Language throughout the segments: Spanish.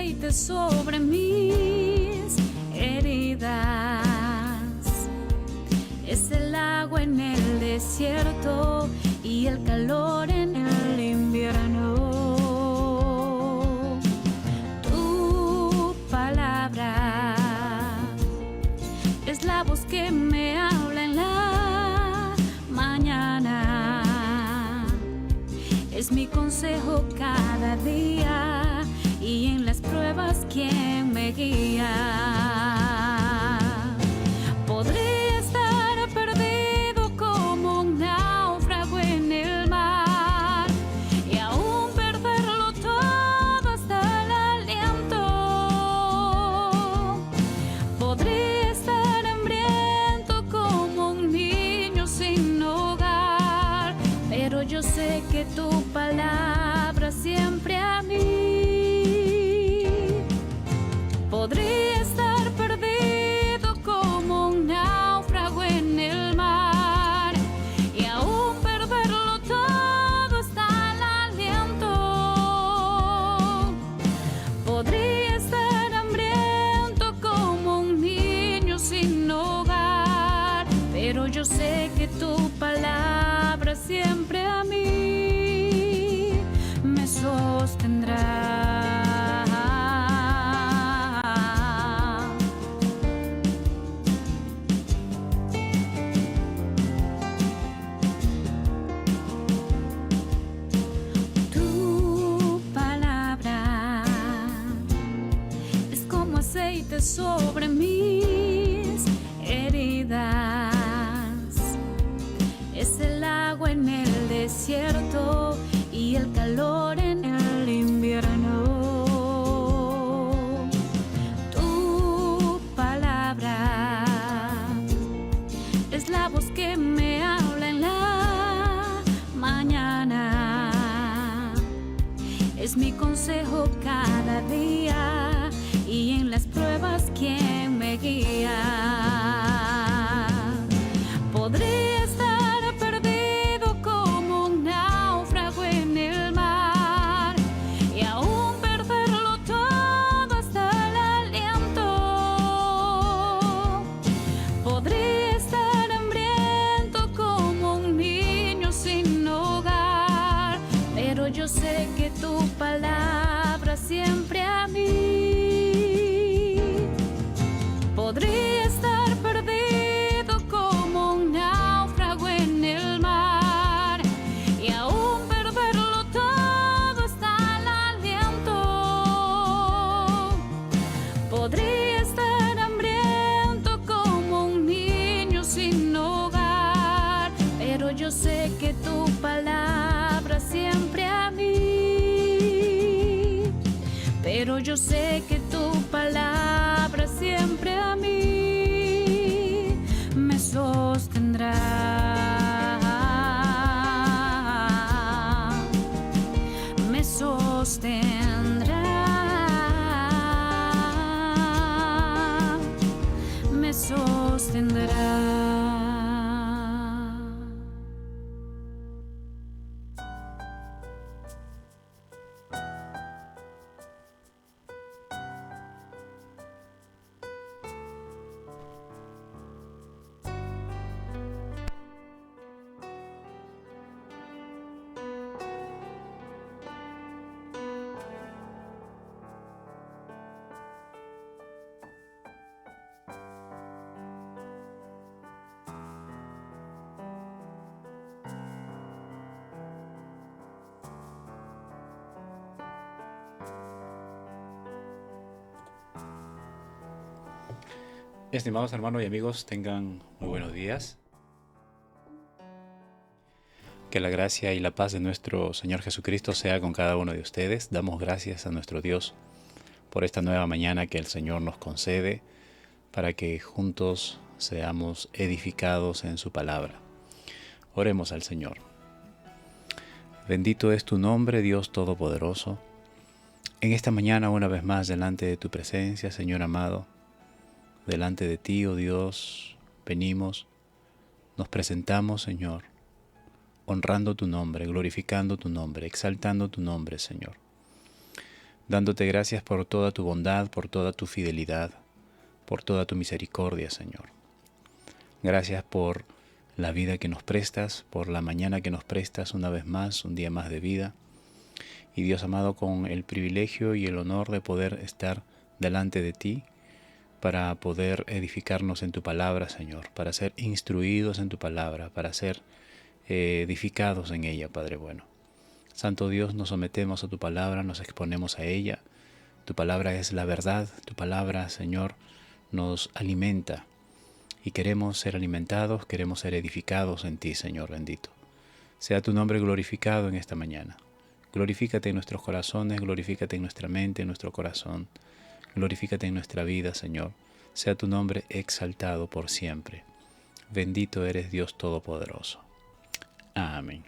aceite sobre mis heridas. Es el agua en el desierto y el calor en el invierno. Tu palabra es la voz que me habla en la mañana. Es mi consejo cada día y en las pruebas quien me guía. Podría estar perdido como un náufrago en el mar y aún perderlo todo hasta el aliento. Podría estar hambriento como un niño sin hogar, pero yo sé que tu palabra siempre a mí. Podría estar perdido como un náufrago en el mar y aún perderlo todo hasta el aliento. Podría estar hambriento como un niño sin hogar, pero yo sé que tu palabra siempre a mí me sostendrá. Tu palabra es como aceite sobre mis heridas. Es el agua en el desierto y el calor en el invierno. Tu palabra es la voz que me habla en la mañana. Es mi consejo cada día y en las pruebas quien me guía. Podría estar perdido como un náufrago en el mar y aún perderlo todo hasta el aliento. Podría estar hambriento como un niño sin hogar, pero yo sé que tu palabra siempre a mí. Podría estar perdido como un náufrago en el mar y aún perderlo todo hasta el aliento. Podría estar hambriento como un niño sin hogar, pero yo sé que tu palabra siempre a mí. Pero yo sé que tu palabra siempre a mí me sostendrá. Me sostendrá. Me sostendrá. Estimados hermanos y amigos, tengan muy buenos días. Que la gracia y la paz de nuestro Señor Jesucristo sea con cada uno de ustedes. Damos gracias a nuestro Dios por esta nueva mañana que el Señor nos concede para que juntos seamos edificados en su palabra. Oremos al Señor. Bendito es tu nombre, Dios Todopoderoso. En esta mañana, una vez más, delante de tu presencia, Señor amado, delante de ti, oh Dios, venimos, nos presentamos, Señor, honrando tu nombre, glorificando tu nombre, exaltando tu nombre, Señor. dándote gracias por toda tu bondad, por toda tu fidelidad, por toda tu misericordia, Señor. Gracias por la vida que nos prestas, por la mañana que nos prestas una vez más, un día más de vida. Y Dios amado, con el privilegio y el honor de poder estar delante de ti para poder edificarnos en tu palabra, Señor, para ser instruidos en tu palabra, para ser edificados en ella, Padre bueno. Santo Dios, nos sometemos a tu palabra, nos exponemos a ella. Tu palabra es la verdad, tu palabra, Señor, nos alimenta y queremos ser alimentados, queremos ser edificados en ti, Señor bendito. Sea tu nombre glorificado en esta mañana. Glorifícate en nuestros corazones, glorifícate en nuestra mente, en nuestro corazón. Glorifícate en nuestra vida, Señor. Sea tu nombre exaltado por siempre. Bendito eres Dios Todopoderoso. Amén.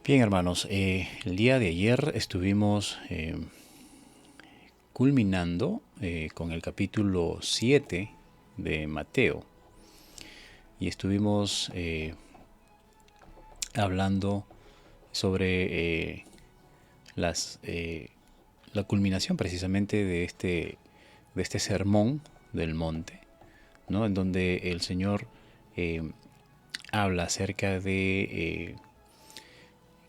Bien, hermanos, el día de ayer estuvimos culminando con el capítulo 7 de Mateo y estuvimos hablando sobre la culminación precisamente de este sermón del monte, ¿no? En donde el Señor habla acerca de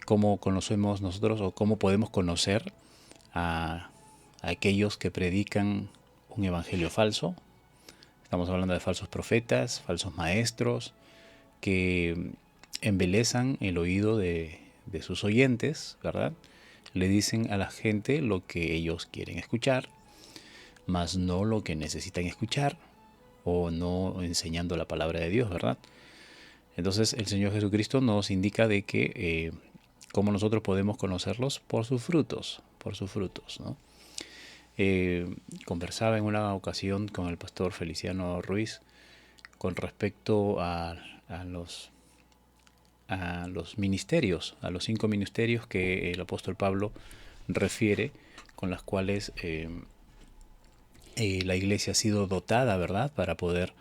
cómo conocemos nosotros o cómo podemos conocer a aquellos que predican un evangelio falso. Estamos hablando de falsos profetas, falsos maestros, que embelezan el oído de sus oyentes, ¿verdad? Le dicen a la gente lo que ellos quieren escuchar, mas no lo que necesitan escuchar, o no enseñando la palabra de Dios, ¿verdad? Entonces el Señor Jesucristo nos indica de que cómo nosotros podemos conocerlos por sus frutos, ¿no? Conversaba en una ocasión con el pastor Feliciano Ruiz con respecto a los ministerios, a los 5 ministerios que el apóstol Pablo refiere, con las cuales la iglesia ha sido dotada, ¿verdad?, para poder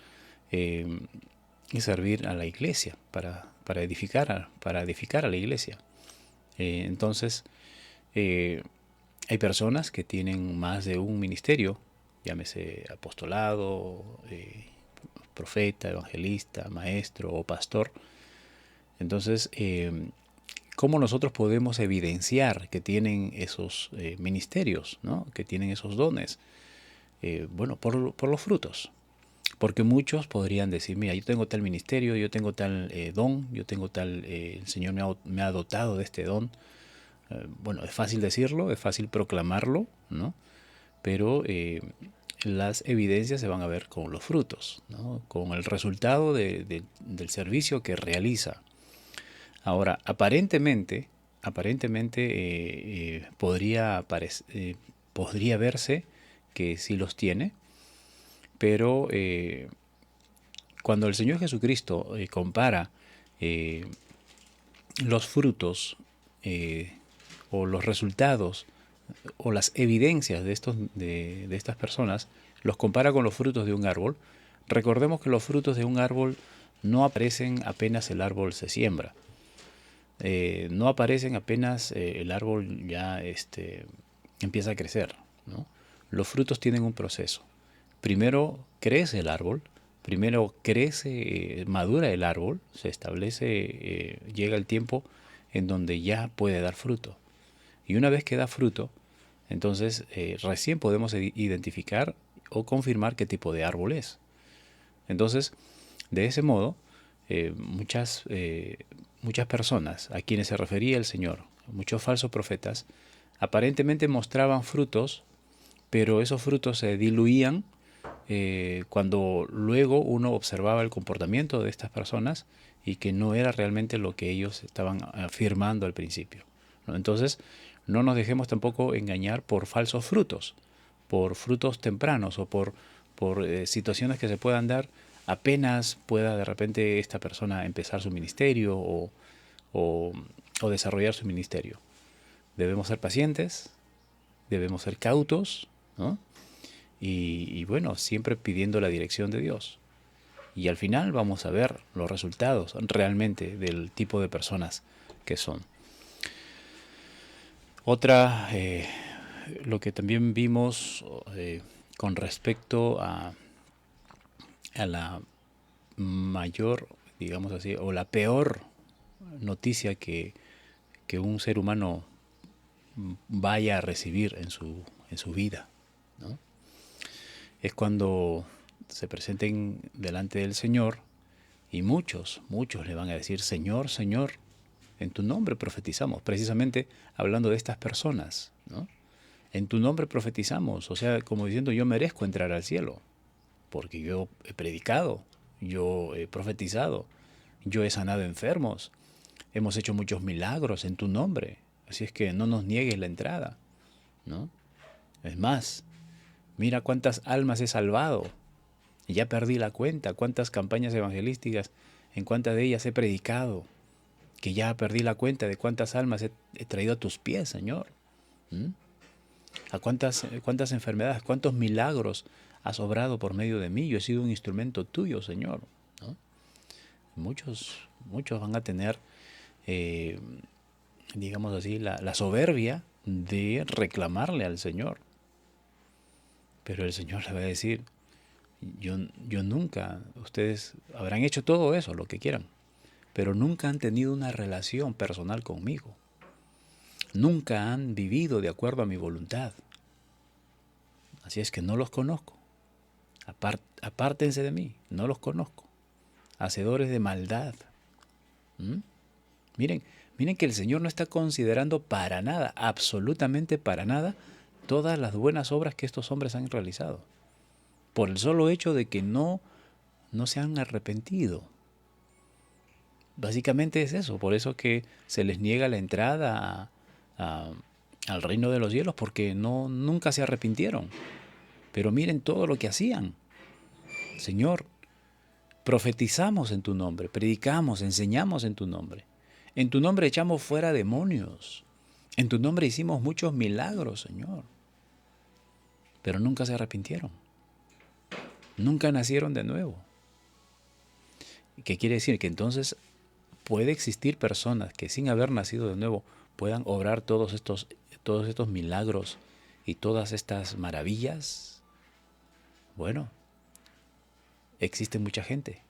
servir a la iglesia, para edificar a la iglesia. Entonces, hay personas que tienen más de un ministerio, llámese apostolado, profeta, evangelista, maestro o pastor. Entonces, ¿cómo nosotros podemos evidenciar que tienen esos ministerios, ¿no?, que tienen esos dones? Bueno, por los frutos. Porque muchos podrían decir, mira, yo tengo tal ministerio, yo tengo tal don, yo tengo tal, el Señor me ha dotado de este don. Bueno, es fácil decirlo, es fácil proclamarlo, ¿no? Pero las evidencias se van a ver con los frutos, ¿no?, con el resultado del servicio que realiza. Ahora, aparentemente podría verse que sí los tiene, pero cuando el Señor Jesucristo compara los frutos o los resultados o las evidencias de estas personas, los compara con los frutos de un árbol. Recordemos que los frutos de un árbol no aparecen apenas el árbol se siembra. No aparecen apenas el árbol ya empieza a crecer, ¿no? Los frutos tienen un proceso. Primero crece el árbol, madura el árbol, se establece, llega el tiempo en donde ya puede dar fruto. Y una vez que da fruto, entonces recién podemos identificar o confirmar qué tipo de árbol es. Entonces, de ese modo, muchas personas a quienes se refería el Señor, muchos falsos profetas, aparentemente mostraban frutos, pero esos frutos se diluían cuando luego uno observaba el comportamiento de estas personas y que no era realmente lo que ellos estaban afirmando al principio, ¿no? Entonces, no nos dejemos tampoco engañar por falsos frutos, por frutos tempranos o por situaciones que se puedan dar apenas pueda de repente esta persona empezar su ministerio o desarrollar su ministerio. Debemos ser pacientes, debemos ser cautos, ¿no? Y bueno, siempre pidiendo la dirección de Dios. Y al final vamos a ver los resultados realmente del tipo de personas que son. Otra, lo que también vimos con respecto a la mayor, digamos así, o la peor noticia que un ser humano vaya a recibir en su vida, ¿no? Es cuando se presenten delante del Señor y muchos le van a decir, Señor, Señor, en tu nombre profetizamos, precisamente hablando de estas personas, ¿no? En tu nombre profetizamos, o sea, como diciendo, yo merezco entrar al cielo, porque yo he predicado, yo he profetizado, yo he sanado enfermos, hemos hecho muchos milagros en tu nombre, así es que no nos niegues la entrada, ¿no? Es más, mira cuántas almas he salvado, ya perdí la cuenta, cuántas campañas evangelísticas, en cuántas de ellas he predicado, que ya perdí la cuenta de cuántas almas he traído a tus pies, Señor. ¿Mm? A cuántas enfermedades, cuántos milagros has obrado por medio de mí. Yo he sido un instrumento tuyo, Señor, ¿no? Muchos van a tener, digamos así, la soberbia de reclamarle al Señor. Pero el Señor le va a decir, yo nunca, ustedes habrán hecho todo eso, lo que quieran, pero nunca han tenido una relación personal conmigo. Nunca han vivido de acuerdo a mi voluntad. Así es que no los conozco. Apártense de mí, no los conozco. Hacedores de maldad. ¿Mm? Miren que el Señor no está considerando para nada, absolutamente para nada, todas las buenas obras que estos hombres han realizado. Por el solo hecho de que no se han arrepentido. Básicamente es eso, por eso que se les niega la entrada al reino de los cielos, porque nunca se arrepintieron. Pero miren todo lo que hacían. Señor, profetizamos en tu nombre, predicamos, enseñamos en tu nombre. En tu nombre echamos fuera demonios. En tu nombre hicimos muchos milagros, Señor. Pero nunca se arrepintieron. Nunca nacieron de nuevo. ¿Qué quiere decir? Que entonces puede existir personas que sin haber nacido de nuevo puedan obrar todos estos milagros y todas estas maravillas. Bueno, existe mucha gente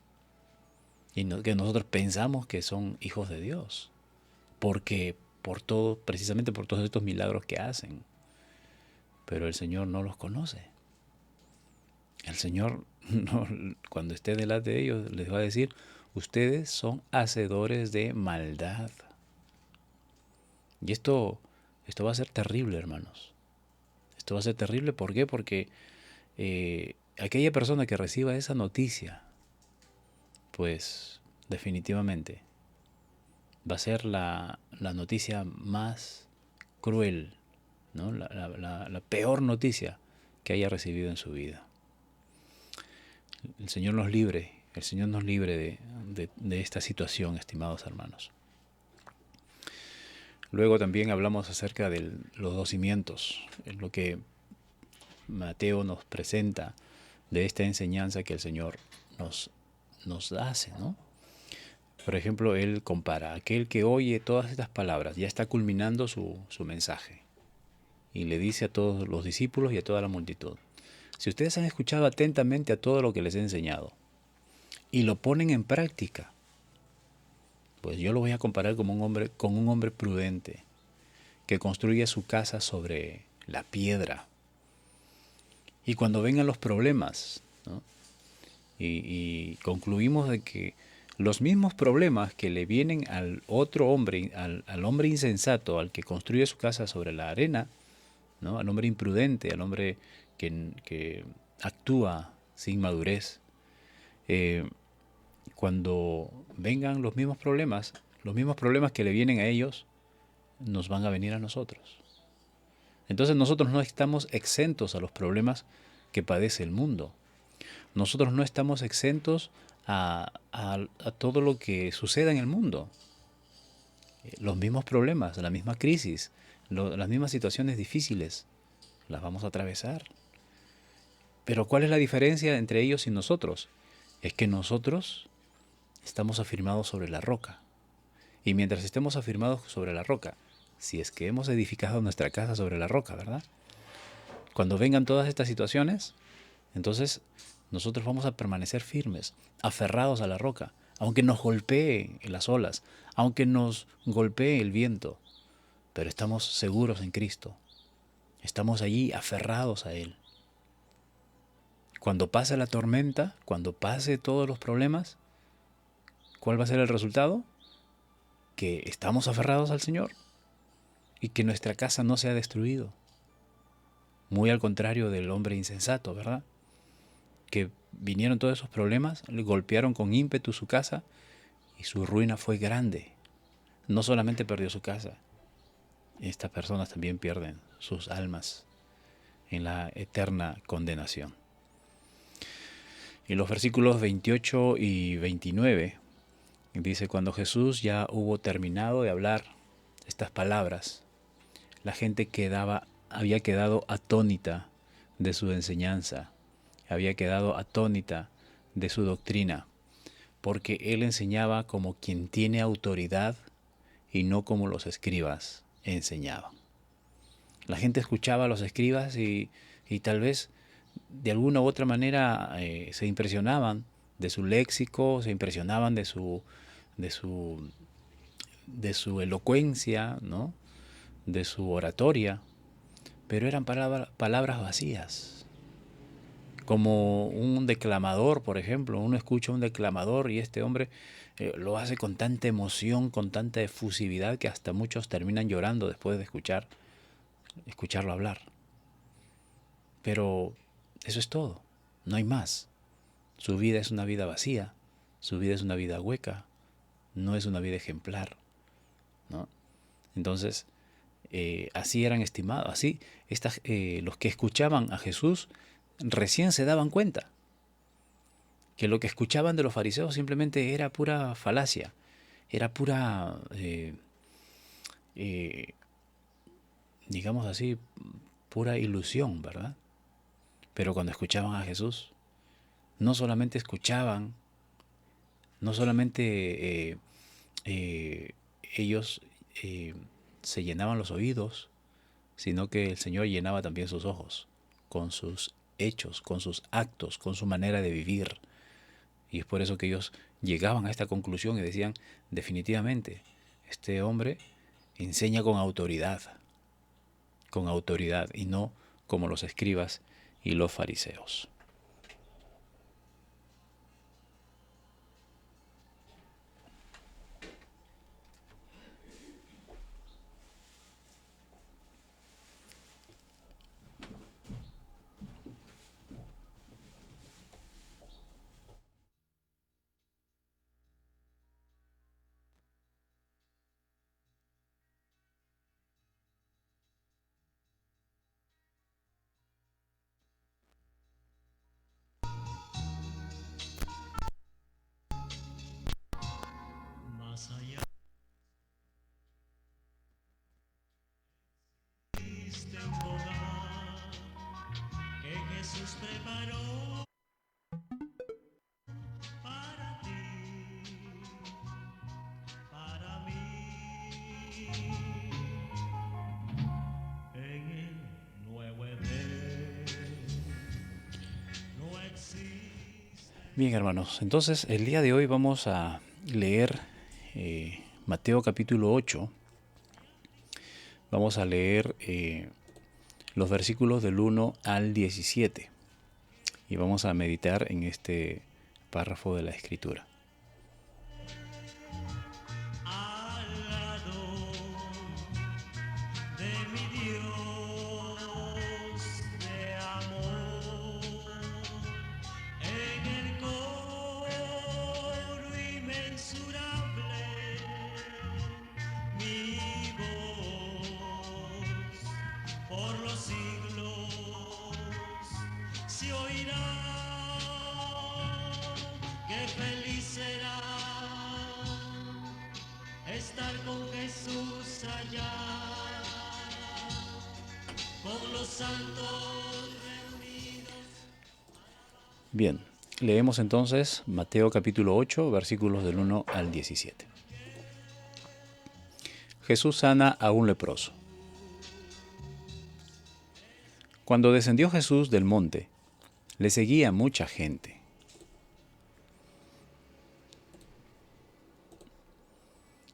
y que nosotros pensamos que son hijos de Dios, porque precisamente por todos estos milagros que hacen. Pero el Señor no los conoce. El Señor, cuando esté delante de ellos, les va a decir, ustedes son hacedores de maldad. Y esto va a ser terrible, hermanos. Esto va a ser terrible, ¿por qué? Porque aquella persona que reciba esa noticia, pues definitivamente va a ser la noticia más cruel, ¿no? La peor noticia que haya recibido en su vida. El Señor nos libre de esta situación, estimados hermanos. Luego también hablamos acerca de los 2 cimientos, es lo que Mateo nos presenta de esta enseñanza que el Señor nos hace, ¿no? Por ejemplo, Él compara, aquel que oye todas estas palabras, ya está culminando su mensaje, y le dice a todos los discípulos y a toda la multitud, si ustedes han escuchado atentamente a todo lo que les he enseñado, y lo ponen en práctica, pues yo lo voy a comparar con un hombre prudente que construye su casa sobre la piedra. Y cuando vengan los problemas, ¿no? y concluimos de que los mismos problemas que le vienen al otro hombre, al hombre insensato, al que construye su casa sobre la arena, ¿no? Al hombre imprudente, al hombre que actúa sin madurez, cuando vengan los mismos problemas que le vienen a ellos, nos van a venir a nosotros. Entonces nosotros no estamos exentos a los problemas que padece el mundo. Nosotros no estamos exentos a todo lo que suceda en el mundo. Los mismos problemas, la misma crisis, las mismas situaciones difíciles, las vamos a atravesar. Pero ¿cuál es la diferencia entre ellos y nosotros? Es que nosotros estamos afirmados sobre la roca. Y mientras estemos afirmados sobre la roca, si es que hemos edificado nuestra casa sobre la roca, ¿verdad? Cuando vengan todas estas situaciones, entonces nosotros vamos a permanecer firmes, aferrados a la roca, aunque nos golpee las olas, aunque nos golpee el viento, pero estamos seguros en Cristo. Estamos allí aferrados a Él. Cuando pase la tormenta, cuando pase todos los problemas, ¿cuál va a ser el resultado? Que estamos aferrados al Señor y que nuestra casa no se ha destruido. Muy al contrario del hombre insensato, ¿verdad? Que vinieron todos esos problemas, le golpearon con ímpetu su casa y su ruina fue grande. No solamente perdió su casa, estas personas también pierden sus almas en la eterna condenación. Y los versículos 28 y 29 dice: cuando Jesús ya hubo terminado de hablar estas palabras, la gente había quedado atónita de su enseñanza, había quedado atónita de su doctrina, porque Él enseñaba como quien tiene autoridad y no como los escribas enseñaban. La gente escuchaba a los escribas y tal vez de alguna u otra manera se impresionaban de su léxico, se impresionaban de su elocuencia, ¿no? De su oratoria, pero eran palabras vacías. Como un declamador, por ejemplo, uno escucha a un declamador y este hombre lo hace con tanta emoción, con tanta efusividad, que hasta muchos terminan llorando después de escucharlo hablar. Pero eso es todo, no hay más. Su vida es una vida vacía, su vida es una vida hueca, no es una vida ejemplar, ¿no? Entonces, así eran estimados, así los que escuchaban a Jesús recién se daban cuenta que lo que escuchaban de los fariseos simplemente era pura falacia, era pura, digamos así, pura ilusión, ¿verdad? Pero cuando escuchaban a Jesús, no solamente escuchaban, no solamente ellos se llenaban los oídos, sino que el Señor llenaba también sus ojos con sus hechos, con sus actos, con su manera de vivir. Y es por eso que ellos llegaban a esta conclusión y decían: definitivamente, este hombre enseña con autoridad y no como los escribas y los fariseos. Más allá existe un hogar que Jesús preparó para ti, para mí. En el nuevo Edén no existe. Bien, hermanos, entonces el día de hoy vamos a leer Mateo capítulo 8. Vamos a leer los versículos del 1 al 17 y vamos a meditar en este párrafo de la Escritura. Al lado de mi Dios de amor, en el coro inmensurable, mi voz por los siglos se oirá. Qué feliz será estar con Jesús allá. con los santos reunidos. Bien, leemos entonces Mateo capítulo 8, versículos del 1 al 17. Jesús sana a un leproso. Cuando descendió Jesús del monte, le seguía mucha gente.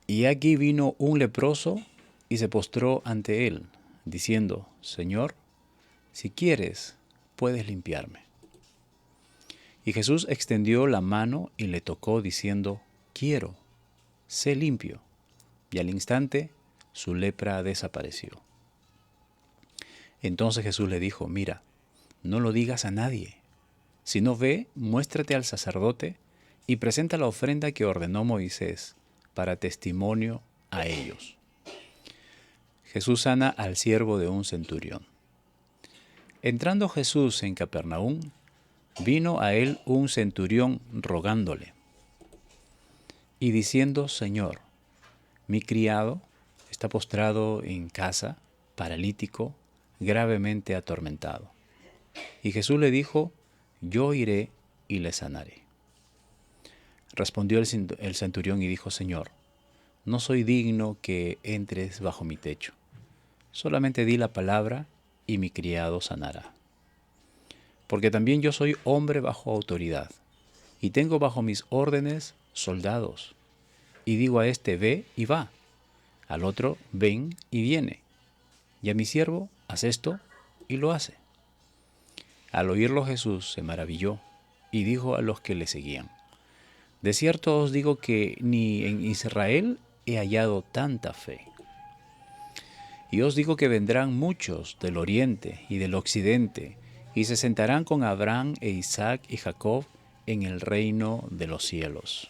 Y aquí vino un leproso y se postró ante él, diciendo: Señor, si quieres, puedes limpiarme. Y Jesús extendió la mano y le tocó, diciendo: Quiero, sé limpio. Y al instante su lepra desapareció. Entonces Jesús le dijo: Mira, no lo digas a nadie. Si no ve, muéstrate al sacerdote y presenta la ofrenda que ordenó Moisés para testimonio a ellos. Jesús sana al siervo de un centurión. Entrando Jesús en Capernaum, vino a él un centurión rogándole y diciendo: Señor, mi criado está postrado en casa, paralítico, gravemente atormentado. Y Jesús le dijo: Yo iré y le sanaré. Respondió el centurión y dijo: Señor, no soy digno que entres bajo mi techo. Solamente di la palabra y mi criado sanará. Porque también yo soy hombre bajo autoridad, y tengo bajo mis órdenes soldados. Y digo a este: ve y va, al otro: ven y viene, y a mi siervo: haz esto, y lo hace. Al oírlo Jesús se maravilló y dijo a los que le seguían: De cierto os digo que ni en Israel he hallado tanta fe. Y os digo que vendrán muchos del oriente y del occidente, y se sentarán con Abraham e Isaac y Jacob en el reino de los cielos.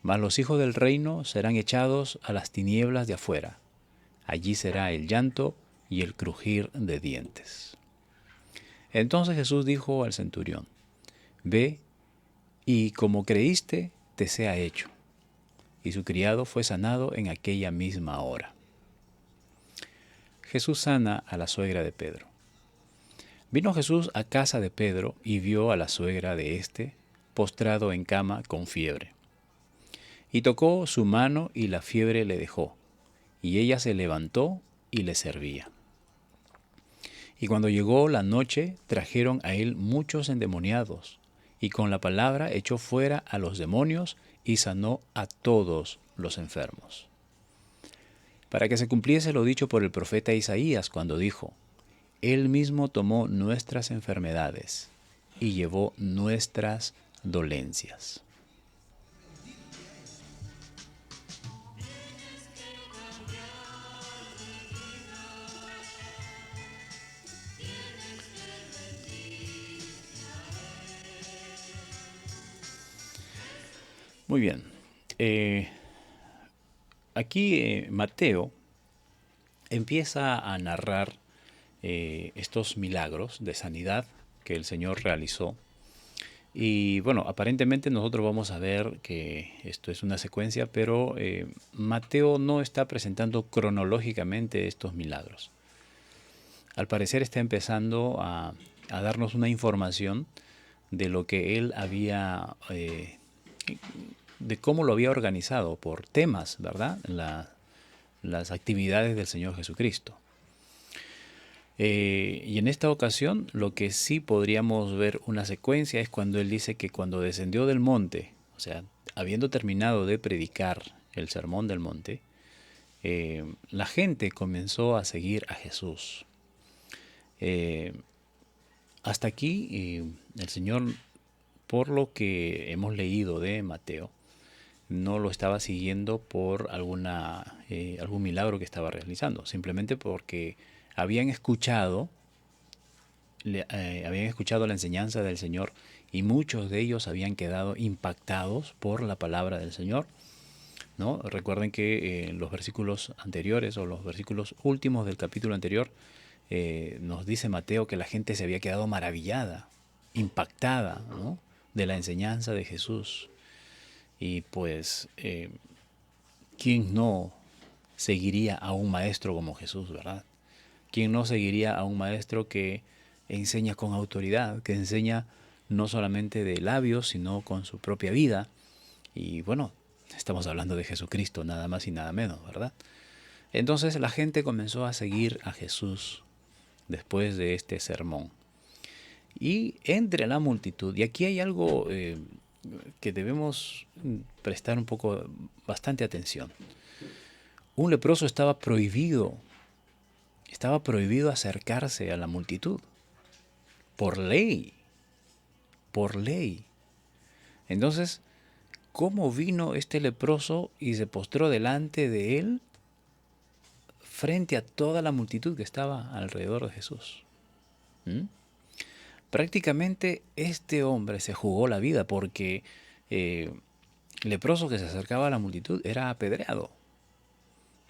Mas los hijos del reino serán echados a las tinieblas de afuera. Allí será el llanto y el crujir de dientes. Entonces Jesús dijo al centurión: Ve, y como creíste, te sea hecho. Y su criado fue sanado en aquella misma hora. Jesús sana a la suegra de Pedro. Vino Jesús a casa de Pedro y vio a la suegra de éste postrado en cama con fiebre. Y tocó su mano y la fiebre le dejó, y ella se levantó y le servía. Y cuando llegó la noche, trajeron a él muchos endemoniados, y con la palabra echó fuera a los demonios y sanó a todos los enfermos. Para que se cumpliese lo dicho por el profeta Isaías cuando dijo: Él mismo tomó nuestras enfermedades y llevó nuestras dolencias. Muy bien. Aquí Mateo empieza a narrar estos milagros de sanidad que el Señor realizó. Y bueno, aparentemente nosotros vamos a ver que esto es una secuencia, pero Mateo no está presentando cronológicamente estos milagros. Al parecer está empezando a darnos una información de lo que él había, de cómo lo había organizado por temas, ¿verdad? Las actividades del Señor Jesucristo. Y en esta ocasión lo que sí podríamos ver una secuencia es cuando él dice que cuando descendió del monte, o sea, habiendo terminado de predicar el sermón del monte, la gente comenzó a seguir a Jesús. Hasta aquí el Señor, por lo que hemos leído de Mateo, no lo estaba siguiendo por algún milagro que estaba realizando, simplemente porque habían escuchado la enseñanza del Señor y muchos de ellos habían quedado impactados por la palabra del Señor, ¿no? Recuerden que los versículos anteriores o los versículos últimos del capítulo anterior nos dice Mateo que la gente se había quedado maravillada, impactada, ¿no?, de la enseñanza de Jesús. Y pues, ¿quién no seguiría a un maestro como Jesús, verdad? ¿Quién no seguiría a un maestro que enseña con autoridad, que enseña no solamente de labios, sino con su propia vida? Y bueno, estamos hablando de Jesucristo, nada más y nada menos, ¿verdad? Entonces la gente comenzó a seguir a Jesús después de este sermón. Y entre la multitud, y aquí hay algo que debemos prestar bastante atención. Un leproso estaba prohibido acercarse a la multitud, por ley, por ley. Entonces, ¿cómo vino este leproso y se postró delante de él frente a toda la multitud que estaba alrededor de Jesús? ¿Mm? Prácticamente este hombre se jugó la vida porque leproso que se acercaba a la multitud era apedreado,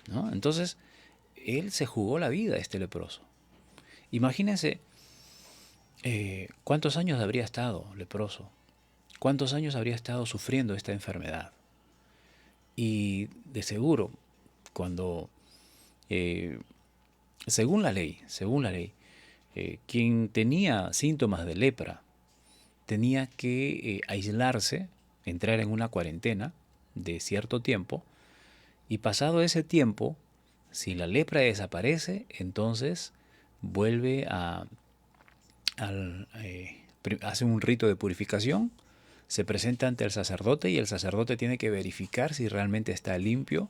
¿no? Entonces, él se jugó la vida, este leproso. Imagínense cuántos años habría estado leproso, cuántos años habría estado sufriendo esta enfermedad. Y de seguro, cuando, según la ley, quien tenía síntomas de lepra tenía que aislarse, entrar en una cuarentena de cierto tiempo, y pasado ese tiempo, si la lepra desaparece, entonces vuelve hace un rito de purificación, se presenta ante el sacerdote y el sacerdote tiene que verificar si realmente está limpio,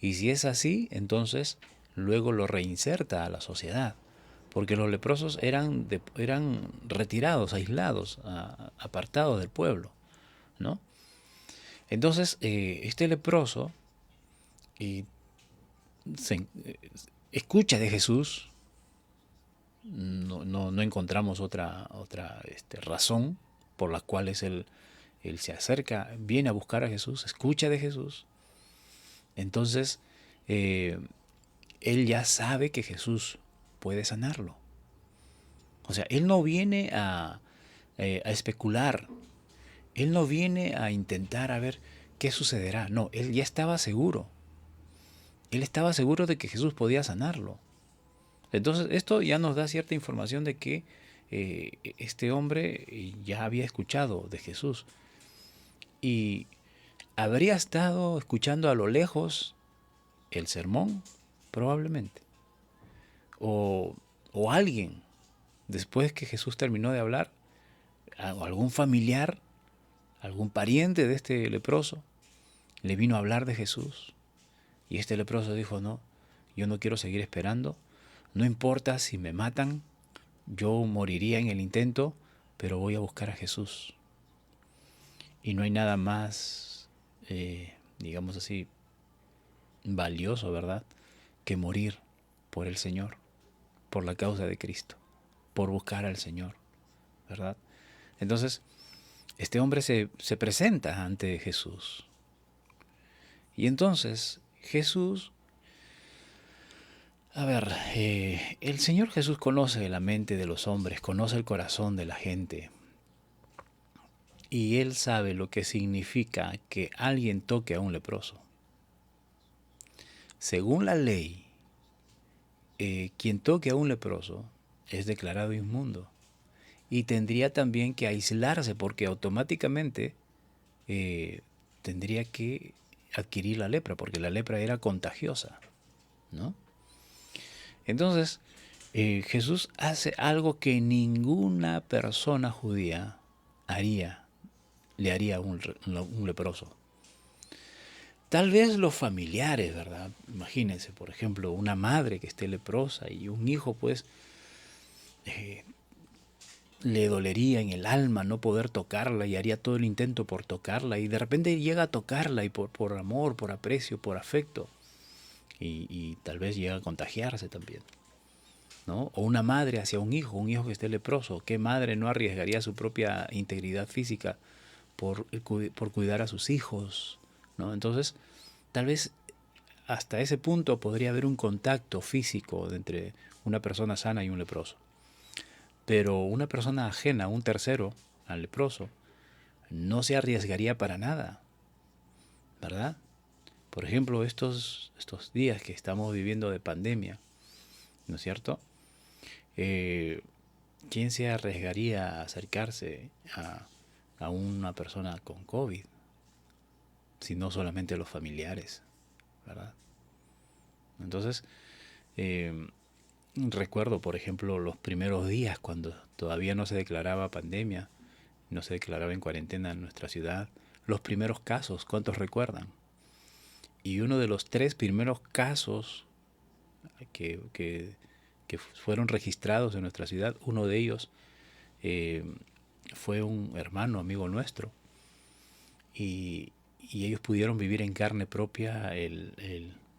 y si es así, entonces luego lo reinserta a la sociedad, porque los leprosos eran retirados, aislados, apartados del pueblo, ¿no? Entonces, este leproso escucha de Jesús. No encontramos otra razón por la cual él se acerca, viene a buscar a Jesús, escucha de Jesús. Entonces, él ya sabe que Jesús puede sanarlo. O sea, él no viene a especular, él no viene a intentar a ver qué sucederá. No, él ya estaba seguro. Él estaba seguro de que Jesús podía sanarlo. Entonces, esto ya nos da cierta información de que este hombre ya había escuchado de Jesús. Y habría estado escuchando a lo lejos el sermón, probablemente. O alguien, después que Jesús terminó de hablar, algún familiar, algún pariente de este leproso, le vino a hablar de Jesús. Y este leproso dijo, no, yo no quiero seguir esperando, no importa si me matan, yo moriría en el intento, pero voy a buscar a Jesús. Y no hay nada más, digamos así, valioso, ¿verdad?, que morir por el Señor, por la causa de Cristo, por buscar al Señor, ¿verdad? Entonces, este hombre se presenta ante Jesús. Y entonces, Jesús, el Señor Jesús conoce la mente de los hombres, conoce el corazón de la gente. Y Él sabe lo que significa que alguien toque a un leproso. Según la ley, quien toque a un leproso es declarado inmundo. Y tendría también que aislarse porque automáticamente tendría que adquirir la lepra, porque la lepra era contagiosa, ¿no? Entonces, Jesús hace algo que ninguna persona judía le haría a un leproso. Tal vez los familiares, ¿verdad? Imagínense, por ejemplo, una madre que esté leprosa y un hijo, pues, le dolería en el alma no poder tocarla y haría todo el intento por tocarla y de repente llega a tocarla y por amor, por aprecio, por afecto y tal vez llega a contagiarse también, ¿no? O una madre hacia un hijo que esté leproso. ¿Qué madre no arriesgaría su propia integridad física por cuidar a sus hijos, ¿no? Entonces, tal vez hasta ese punto podría haber un contacto físico entre una persona sana y un leproso. Pero una persona ajena, un tercero al leproso, no se arriesgaría para nada, ¿verdad? Por ejemplo, estos días que estamos viviendo de pandemia, ¿no es cierto? ¿Quién se arriesgaría a acercarse a una persona con COVID? Si no solamente los familiares, ¿verdad? Entonces, recuerdo, por ejemplo, los primeros días cuando todavía no se declaraba pandemia, no se declaraba en cuarentena en nuestra ciudad, los primeros casos, ¿cuántos recuerdan? Y uno de los 3 primeros casos que fueron registrados en nuestra ciudad, uno de ellos fue un hermano, amigo nuestro, y ellos pudieron vivir en carne propia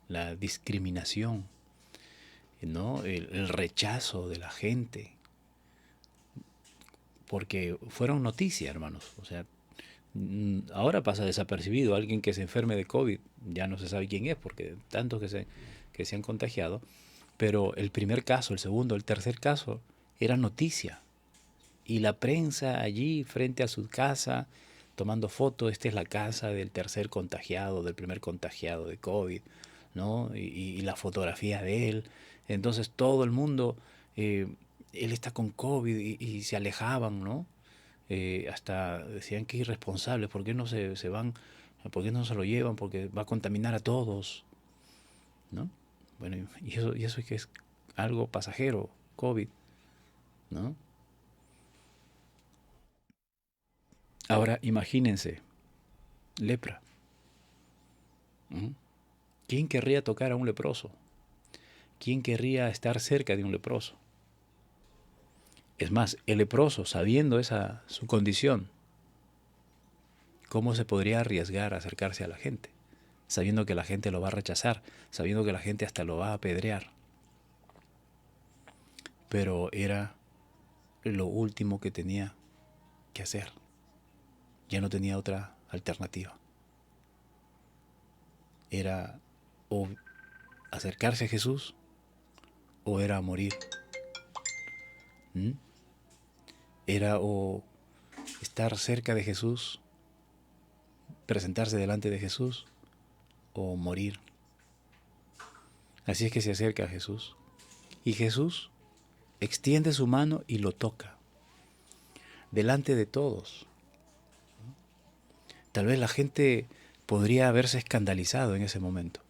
la discriminación, ¿no? El rechazo de la gente, porque fueron noticias, hermanos. O sea, ahora pasa desapercibido alguien que se enferme de COVID, ya no se sabe quién es, porque tantos que se han contagiado, pero el primer caso, el segundo, el tercer caso, era noticia. Y la prensa allí frente a su casa, tomando fotos, esta es la casa del tercer contagiado, del primer contagiado de COVID, ¿no? Y la fotografía de él. Entonces todo el mundo, él está con COVID y se alejaban, ¿no? Hasta decían que irresponsables, ¿por qué no se van? ¿Por qué no se lo llevan? Porque va a contaminar a todos, ¿no? Bueno, y eso es que es algo pasajero, COVID, ¿no? Ahora imagínense, lepra. ¿Mm? ¿Quién querría tocar a un leproso? ¿Quién querría estar cerca de un leproso? Es más, el leproso, sabiendo su condición, ¿cómo se podría arriesgar a acercarse a la gente? Sabiendo que la gente lo va a rechazar, sabiendo que la gente hasta lo va a apedrear. Pero era lo último que tenía que hacer. Ya no tenía otra alternativa. Era o acercarse a Jesús o era morir. ¿Mm? Era o estar cerca de Jesús, presentarse delante de Jesús, o morir. Así es que se acerca a Jesús. Y Jesús extiende su mano y lo toca. Delante de todos. Tal vez la gente podría haberse escandalizado en ese momento.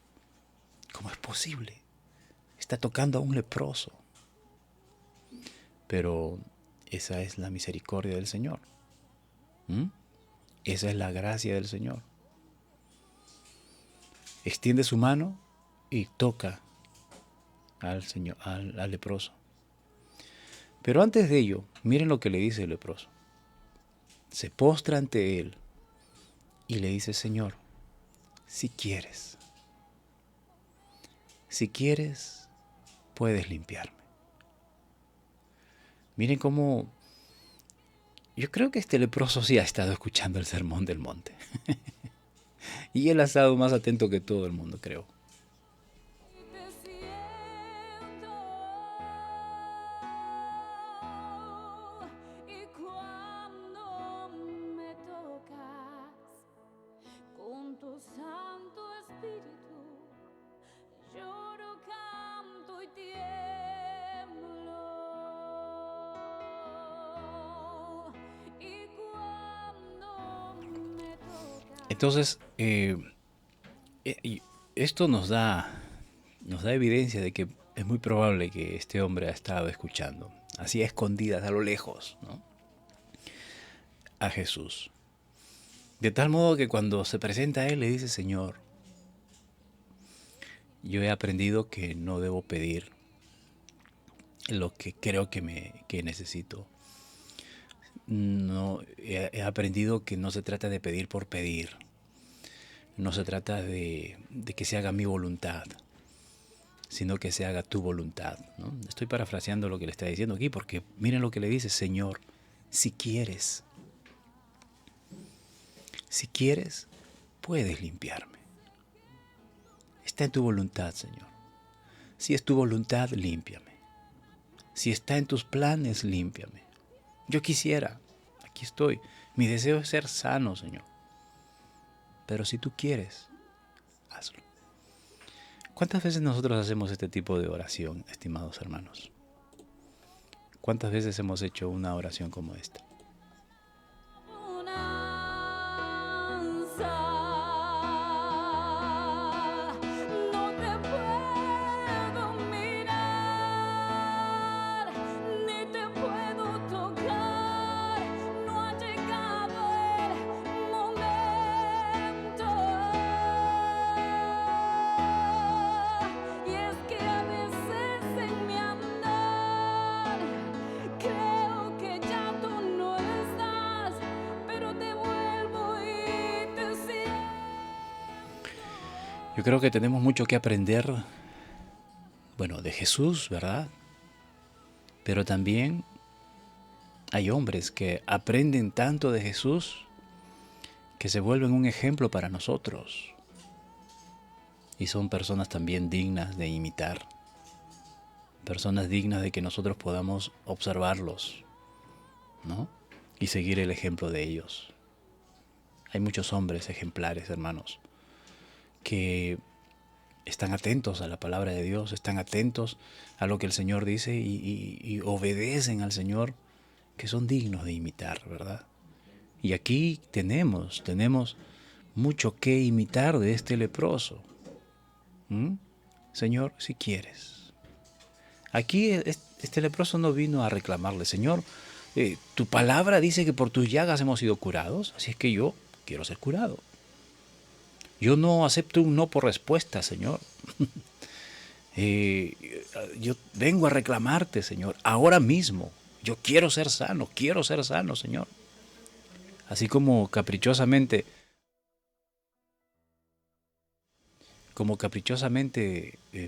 ¿Cómo es posible? Está tocando a un leproso. Pero esa es la misericordia del Señor. Esa es la gracia del Señor. Extiende su mano y toca al Señor, al leproso. Pero antes de ello, miren lo que le dice el leproso. Se postra ante él y le dice: Señor, si quieres, puedes limpiarme. Miren cómo... Yo creo que este leproso sí ha estado escuchando el sermón del monte. Y él ha estado más atento que todo el mundo, creo. Entonces, esto nos da evidencia de que es muy probable que este hombre ha estado escuchando, así a escondidas, a lo lejos, ¿no?, a Jesús. De tal modo que cuando se presenta a él le dice: Señor, yo he aprendido que no debo pedir lo que creo que necesito. No, he aprendido que no se trata de pedir por pedir. No se trata de que se haga mi voluntad, sino que se haga tu voluntad, ¿no? Estoy parafraseando lo que le está diciendo aquí, porque miren lo que le dice: Señor, si quieres, puedes limpiarme. Está en tu voluntad, Señor. Si es tu voluntad, límpiame. Si está en tus planes, límpiame. Yo quisiera, aquí estoy. Mi deseo es ser sano, Señor. Pero si tú quieres, hazlo. ¿Cuántas veces nosotros hacemos este tipo de oración, estimados hermanos? ¿Cuántas veces hemos hecho una oración como esta? No te puedo mirar, ni te puedo tocar, no ha llegado el momento. Y es que a veces en mi andar creo que ya tú no estás, pero te vuelvo y te siento. Yo creo que tenemos mucho que aprender, bueno, de Jesús, ¿verdad? Pero también hay hombres que aprenden tanto de Jesús que se vuelven un ejemplo para nosotros. Y son personas también dignas de imitar. Personas dignas de que nosotros podamos observarlos, ¿no? Y seguir el ejemplo de ellos. Hay muchos hombres ejemplares, hermanos, que están atentos a la palabra de Dios, están atentos a lo que el Señor dice y obedecen al Señor, que son dignos de imitar, ¿verdad? Y aquí tenemos mucho que imitar de este leproso. Señor, si quieres. Aquí este leproso no vino a reclamarle, Señor, tu palabra dice que por tus llagas hemos sido curados, así es que yo quiero ser curado. Yo no acepto un no por respuesta, Señor. Yo vengo a reclamarte, Señor, ahora mismo. Yo quiero ser sano, Señor. Así como caprichosamente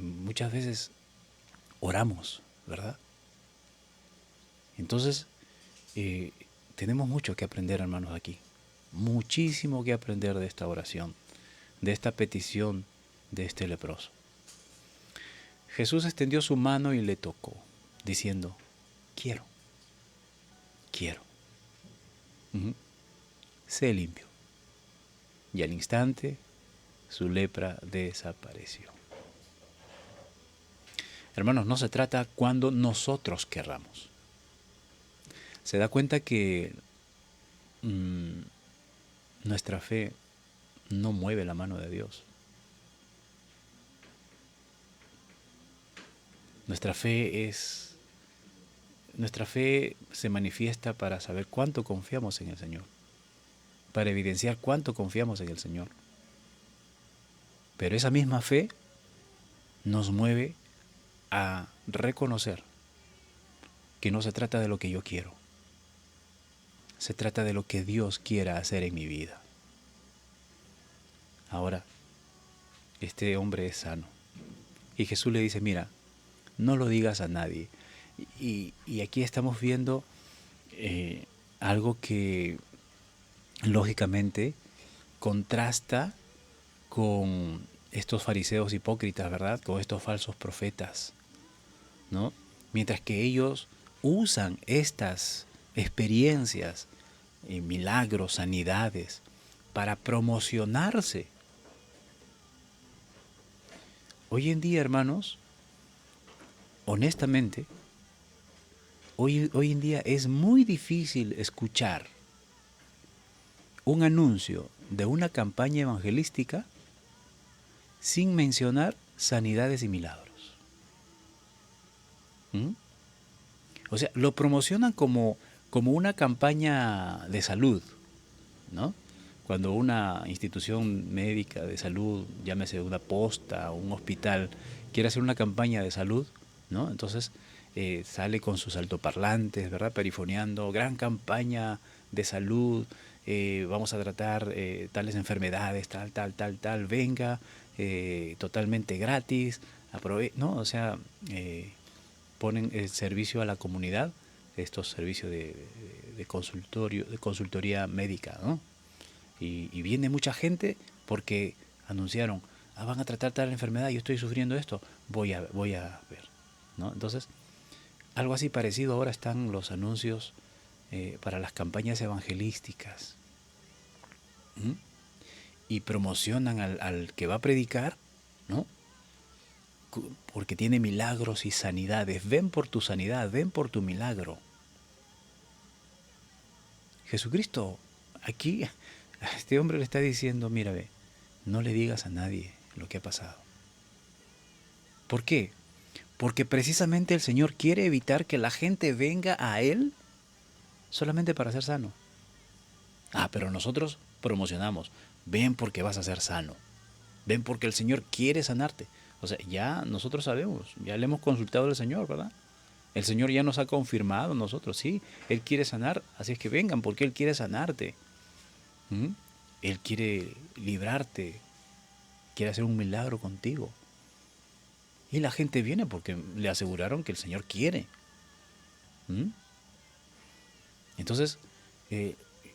muchas veces oramos, ¿verdad? Entonces, tenemos mucho que aprender, hermanos, aquí. Muchísimo que aprender de esta oración, de esta petición de este leproso. Jesús extendió su mano y le tocó, diciendo, quiero. Sé limpio. Y al instante su lepra desapareció. Hermanos, no se trata cuando nosotros querramos. Se da cuenta que nuestra fe no mueve la mano de Dios. Nuestra fe se manifiesta para saber cuánto confiamos en el Señor, para evidenciar cuánto confiamos en el Señor. Pero esa misma fe nos mueve a reconocer que no se trata de lo que yo quiero, se trata de lo que Dios quiera hacer en mi vida. Ahora, este hombre es sano. Y Jesús le dice, mira, no lo digas a nadie. Y aquí estamos viendo algo que lógicamente contrasta con estos fariseos hipócritas, ¿verdad? Con estos falsos profetas, ¿no? Mientras que ellos usan estas experiencias, milagros, sanidades, para promocionarse. Hoy en día, hermanos, honestamente, hoy en día es muy difícil escuchar un anuncio de una campaña evangelística sin mencionar sanidades y milagros. O sea, lo promocionan como una campaña de salud, ¿no? Cuando una institución médica de salud, llámese una posta o un hospital, quiere hacer una campaña de salud, ¿no? Entonces sale con sus altoparlantes, ¿verdad? Perifoneando, gran campaña de salud, vamos a tratar tales enfermedades, tal, venga, totalmente gratis, ¿no? O sea, ponen el servicio a la comunidad, estos servicios de consultoría médica, ¿no? Y viene mucha gente porque anunciaron, van a tratar tal enfermedad, yo estoy sufriendo esto, voy a ver, ¿no? Entonces, algo así parecido ahora están los anuncios para las campañas evangelísticas. Y promocionan al que va a predicar, ¿no? porque tiene milagros y sanidades. Ven por tu sanidad, ven por tu milagro. Jesucristo aquí a este hombre le está diciendo, mira, ve, no le digas a nadie lo que ha pasado. ¿Por qué? Porque precisamente el Señor quiere evitar que la gente venga a Él solamente para ser sano. Pero nosotros promocionamos, ven porque vas a ser sano. Ven porque el Señor quiere sanarte. O sea, ya nosotros sabemos, ya le hemos consultado al Señor, ¿verdad? El Señor ya nos ha confirmado nosotros, sí, Él quiere sanar, así es que vengan porque Él quiere sanarte. Él quiere librarte, quiere hacer un milagro contigo. Y la gente viene porque le aseguraron que el Señor quiere. Entonces,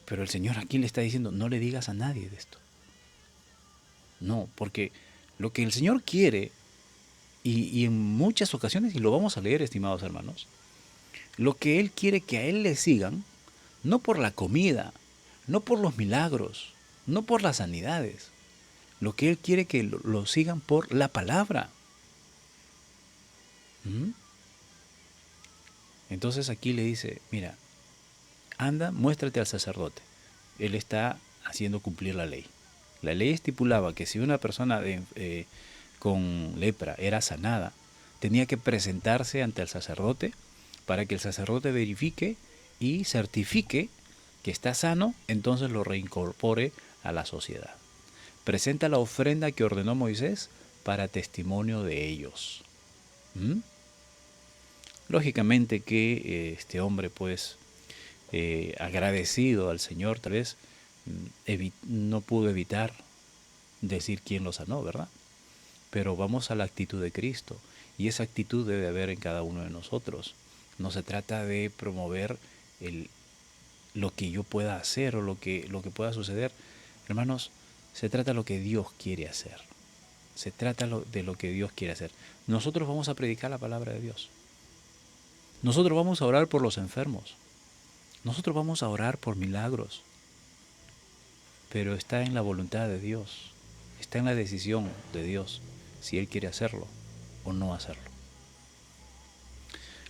pero el Señor aquí le está diciendo, no le digas a nadie de esto. No, porque lo que el Señor quiere, y en muchas ocasiones, y lo vamos a leer, estimados hermanos, lo que Él quiere que a Él le sigan, no por la comida, no por los milagros, no por las sanidades. Lo que Él quiere que lo sigan por la palabra. Entonces aquí le dice, mira, anda, muéstrate al sacerdote. Él está haciendo cumplir la ley. La ley estipulaba que si una persona con lepra era sanada, tenía que presentarse ante el sacerdote para que el sacerdote verifique y certifique que está sano, entonces lo reincorpore a la sociedad. Presenta la ofrenda que ordenó Moisés para testimonio de ellos. Lógicamente que este hombre, pues, agradecido al Señor, tal vez no pudo evitar decir quién lo sanó, ¿verdad? Pero vamos a la actitud de Cristo, y esa actitud debe haber en cada uno de nosotros. No se trata de promover lo que yo pueda hacer o lo que pueda suceder. Hermanos, se trata de lo que Dios quiere hacer. Se trata de lo que Dios quiere hacer. Nosotros vamos a predicar la palabra de Dios. Nosotros vamos a orar por los enfermos. Nosotros vamos a orar por milagros. Pero está en la voluntad de Dios. Está en la decisión de Dios si Él quiere hacerlo o no hacerlo.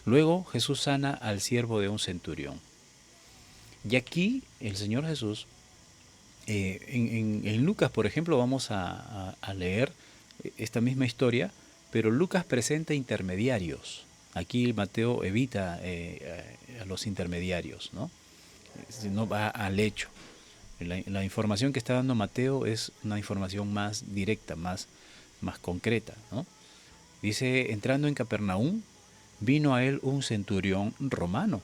Luego Jesús sana al siervo de un centurión. Y aquí el Señor Jesús, en Lucas, por ejemplo, vamos a leer esta misma historia, pero Lucas presenta intermediarios. Aquí Mateo evita a los intermediarios, ¿no? No va al hecho. La información que está dando Mateo es una información más directa, más concreta, ¿no? Dice, entrando en Capernaum, vino a él un centurión romano.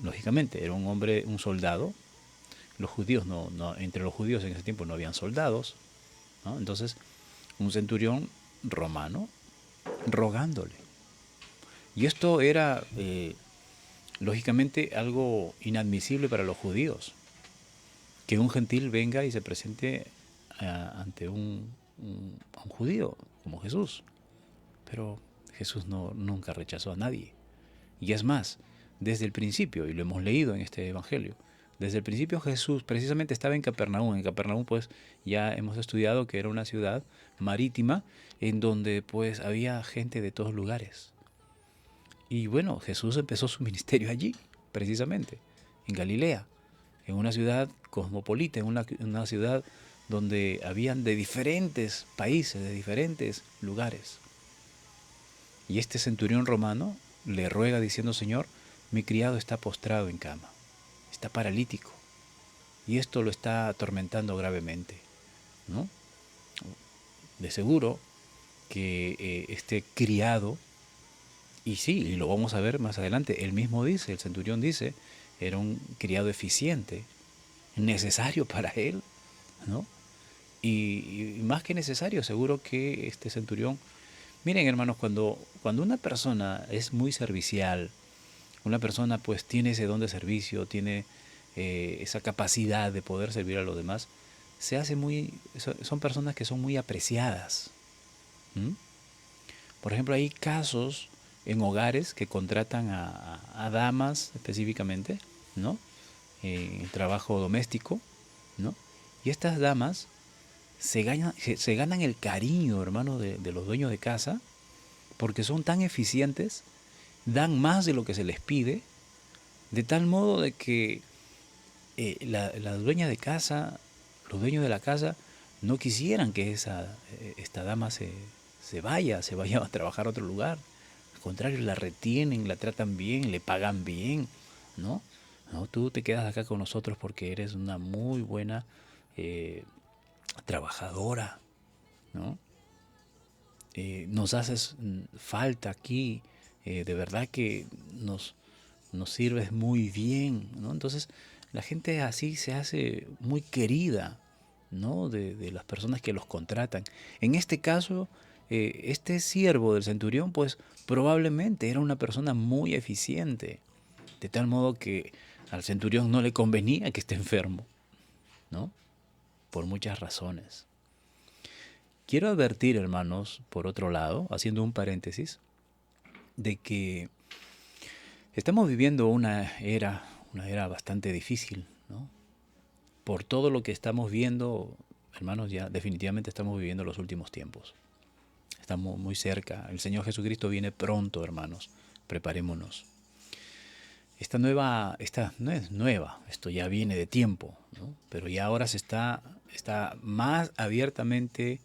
Lógicamente, era un hombre, un soldado. Los judíos, entre los judíos en ese tiempo no habían soldados, ¿no? Entonces, un centurión romano rogándole. Y esto era, lógicamente, algo inadmisible para los judíos. Que un gentil venga y se presente ante un judío como Jesús. Pero Jesús nunca rechazó a nadie. Y es más, desde el principio, y lo hemos leído en este evangelio, desde el principio Jesús precisamente estaba en Capernaum. En Capernaum, pues, ya hemos estudiado que era una ciudad marítima en donde, pues, había gente de todos lugares. Y bueno, Jesús empezó su ministerio allí, precisamente, en Galilea, en una ciudad cosmopolita, en una ciudad donde habían de diferentes países, de diferentes lugares. Y este centurión romano le ruega diciendo, Señor, mi criado está postrado en cama, está paralítico, y esto lo está atormentando gravemente, ¿no? De seguro que este criado, y sí, y lo vamos a ver más adelante, él mismo dice, el centurión dice, era un criado eficiente, necesario para él, ¿no? Y más que necesario, seguro que este centurión, miren hermanos, cuando una persona es muy servicial, una persona pues tiene ese don de servicio, tiene esa capacidad de poder servir a los demás, son personas que son muy apreciadas. Por ejemplo, hay casos en hogares que contratan a damas específicamente, ¿no? En el trabajo doméstico, ¿no? Y estas damas se ganan el cariño, hermano, de los dueños de casa, porque son tan eficientes, dan más de lo que se les pide, de tal modo de que la dueña de casa, los dueños de la casa, no quisieran que esta dama se vaya a trabajar a otro lugar. Al contrario, la retienen, la tratan bien, le pagan bien, ¿no? No, tú te quedas acá con nosotros porque eres una muy buena trabajadora, ¿no? Nos haces falta aquí, de verdad que nos sirves muy bien, ¿no? Entonces, la gente así se hace muy querida, ¿no? De las personas que los contratan. En este caso, este siervo del centurión, pues probablemente era una persona muy eficiente, de tal modo que al centurión no le convenía que esté enfermo, ¿no? Por muchas razones. Quiero advertir, hermanos, por otro lado, haciendo un paréntesis, de que estamos viviendo una era bastante difícil, ¿no? Por todo lo que estamos viendo, hermanos, ya definitivamente estamos viviendo los últimos tiempos. Estamos muy cerca. El Señor Jesucristo viene pronto, hermanos. Preparémonos. Esta no es nueva, esto ya viene de tiempo, ¿no? Pero ya ahora está más abiertamente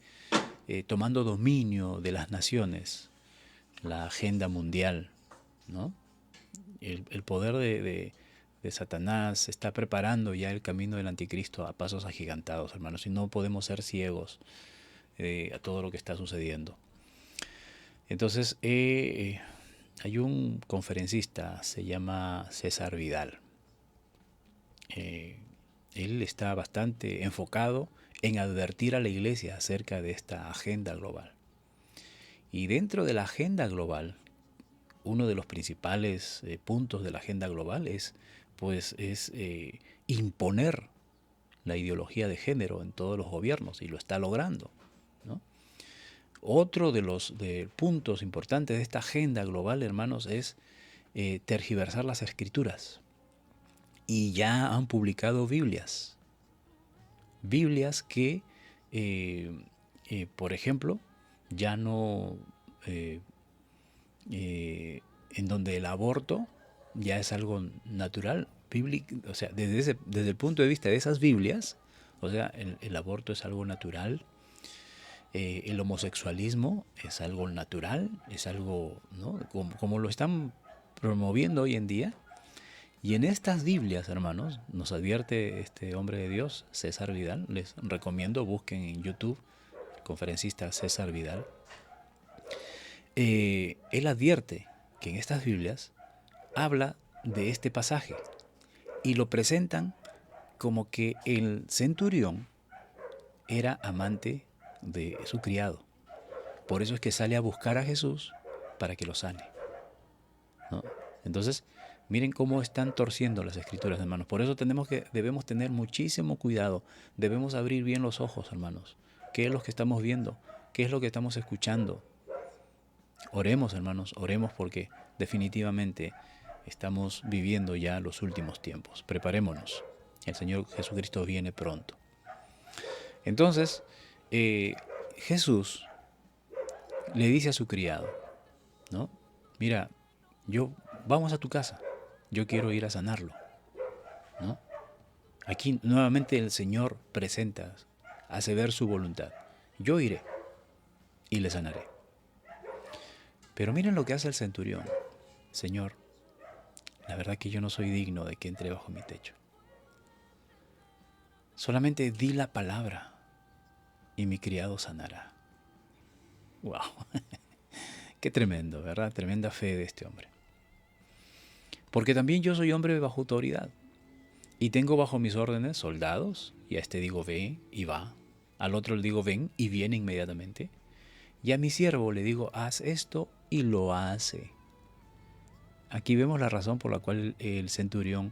tomando dominio de las naciones, la agenda mundial, ¿no? El poder de Satanás está preparando ya el camino del anticristo a pasos agigantados, hermanos, y no podemos ser ciegos a todo lo que está sucediendo. Entonces, hay un conferencista, se llama César Vidal. Él está bastante enfocado en advertir a la iglesia acerca de esta agenda global. Y dentro de la agenda global, uno de los principales puntos de la agenda global es imponer la ideología de género en todos los gobiernos, y lo está logrando, ¿no? Otro de los puntos importantes de esta agenda global, hermanos, es tergiversar las escrituras. Y ya han publicado Biblias que, por ejemplo, ya no, en donde el aborto ya es algo natural, bíblico, o sea, desde el punto de vista de esas Biblias, o sea, el aborto es algo natural, el homosexualismo es algo natural, es algo, ¿no? Como lo están promoviendo hoy en día. Y en estas Biblias, hermanos, nos advierte este hombre de Dios, César Vidal. Les recomiendo, busquen en YouTube, el conferencista César Vidal. Él advierte que en estas Biblias habla de este pasaje y lo presentan como que el centurión era amante de su criado. Por eso es que sale a buscar a Jesús para que lo sane, ¿no? Entonces, miren cómo están torciendo las escrituras, hermanos. Por eso debemos tener muchísimo cuidado. Debemos abrir bien los ojos, hermanos. ¿Qué es lo que estamos viendo? ¿Qué es lo que estamos escuchando? Oremos, hermanos, oremos, porque definitivamente estamos viviendo ya los últimos tiempos. Preparémonos. El Señor Jesucristo viene pronto. Entonces, Jesús le dice a su criado, ¿no? Mira, vamos a tu casa, yo quiero ir a sanarlo, ¿no? Aquí nuevamente el Señor hace ver su voluntad. Yo iré y le sanaré. Pero miren lo que hace el centurión. Señor, la verdad que yo no soy digno de que entre bajo mi techo. Solamente di la palabra y mi criado sanará. ¡Wow! Qué tremendo, ¿verdad? Tremenda fe de este hombre. Porque también yo soy hombre bajo autoridad. Y tengo bajo mis órdenes soldados. Y a este digo, ve y va. Al otro le digo, ven y viene inmediatamente. Y a mi siervo le digo, haz esto y lo hace. Aquí vemos la razón por la cual el centurión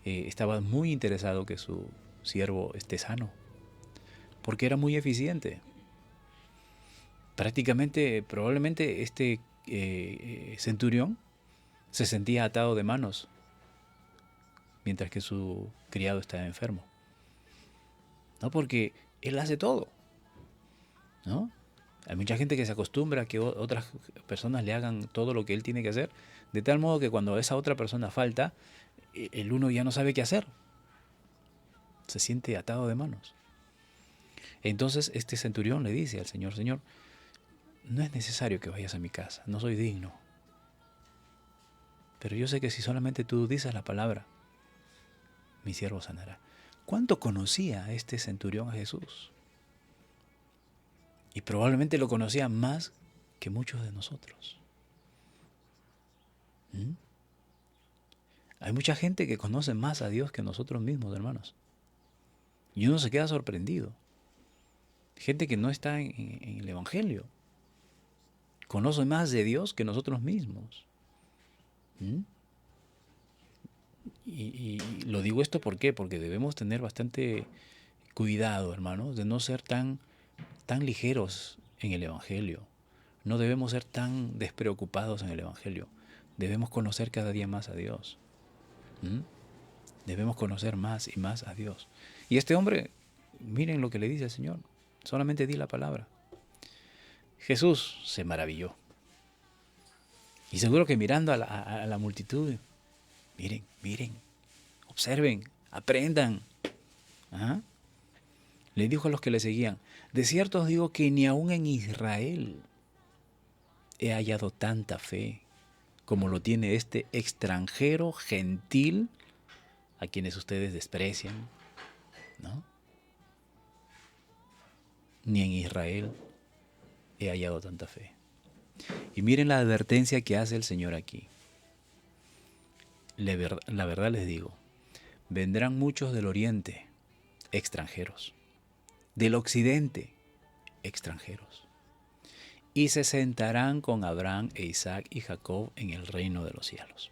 estaba muy interesado que su siervo esté sano. Porque era muy eficiente. Probablemente este centurión se sentía atado de manos mientras que su criado estaba enfermo. No, porque él hace todo. ¿no? Hay mucha gente que se acostumbra a que otras personas le hagan todo lo que él tiene que hacer, de tal modo que cuando esa otra persona falta, el uno ya no sabe qué hacer. Se siente atado de manos. Entonces este centurión le dice al Señor: Señor, no es necesario que vayas a mi casa, no soy digno. Pero yo sé que si solamente tú dices la palabra, mi siervo sanará. ¿Cuánto conocía este centurión a Jesús? Y probablemente lo conocía más que muchos de nosotros. ¿Mm? Hay mucha gente que conoce más a Dios que nosotros mismos, hermanos. Y uno se queda sorprendido. Gente que no está en el Evangelio conoce más de Dios que nosotros mismos. ¿Mm? Y lo digo esto ¿por qué? Porque debemos tener bastante cuidado, hermanos, de no ser tan ligeros en el Evangelio. No debemos ser tan despreocupados en el Evangelio. Debemos conocer cada día más a Dios. ¿Mm? Debemos conocer más y más a Dios. Y este hombre, miren lo que le dice el Señor. Solamente di la palabra. Jesús se maravilló. Y seguro que mirando a la multitud, miren, observen, aprendan. ¿Ah? Le dijo a los que le seguían: de cierto os digo que ni aún en Israel he hallado tanta fe como lo tiene este extranjero gentil a quienes ustedes desprecian, ¿no? Ni en Israel he hallado tanta fe. Y miren la advertencia que hace el Señor aquí. La verdad les digo, vendrán muchos del oriente, extranjeros, del occidente, extranjeros, y se sentarán con Abraham e Isaac y Jacob en el reino de los cielos.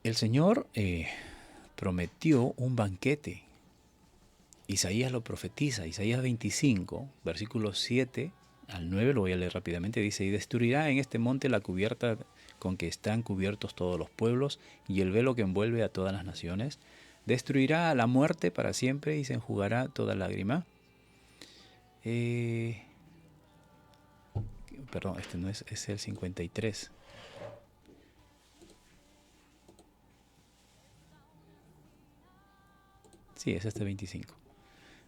El Señor prometió un banquete. Isaías lo profetiza. Isaías 25, versículos 7 al 9, lo voy a leer rápidamente. Dice: y destruirá en este monte la cubierta con que están cubiertos todos los pueblos y el velo que envuelve a todas las naciones. Destruirá a la muerte para siempre y se enjugará toda lágrima. Perdón, este no es el 53. Sí, es este 25.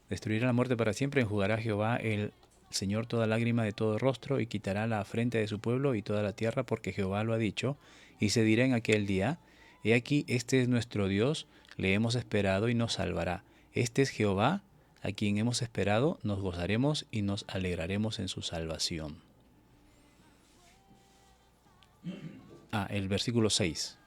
Destruirá la muerte para siempre, enjugará Jehová el Señor toda lágrima de todo rostro y quitará la afrenta de su pueblo y toda la tierra, porque Jehová lo ha dicho. Y se dirá en aquel día: he aquí, este es nuestro Dios, le hemos esperado y nos salvará. Este es Jehová, a quien hemos esperado, nos gozaremos y nos alegraremos en su salvación. El versículo 6,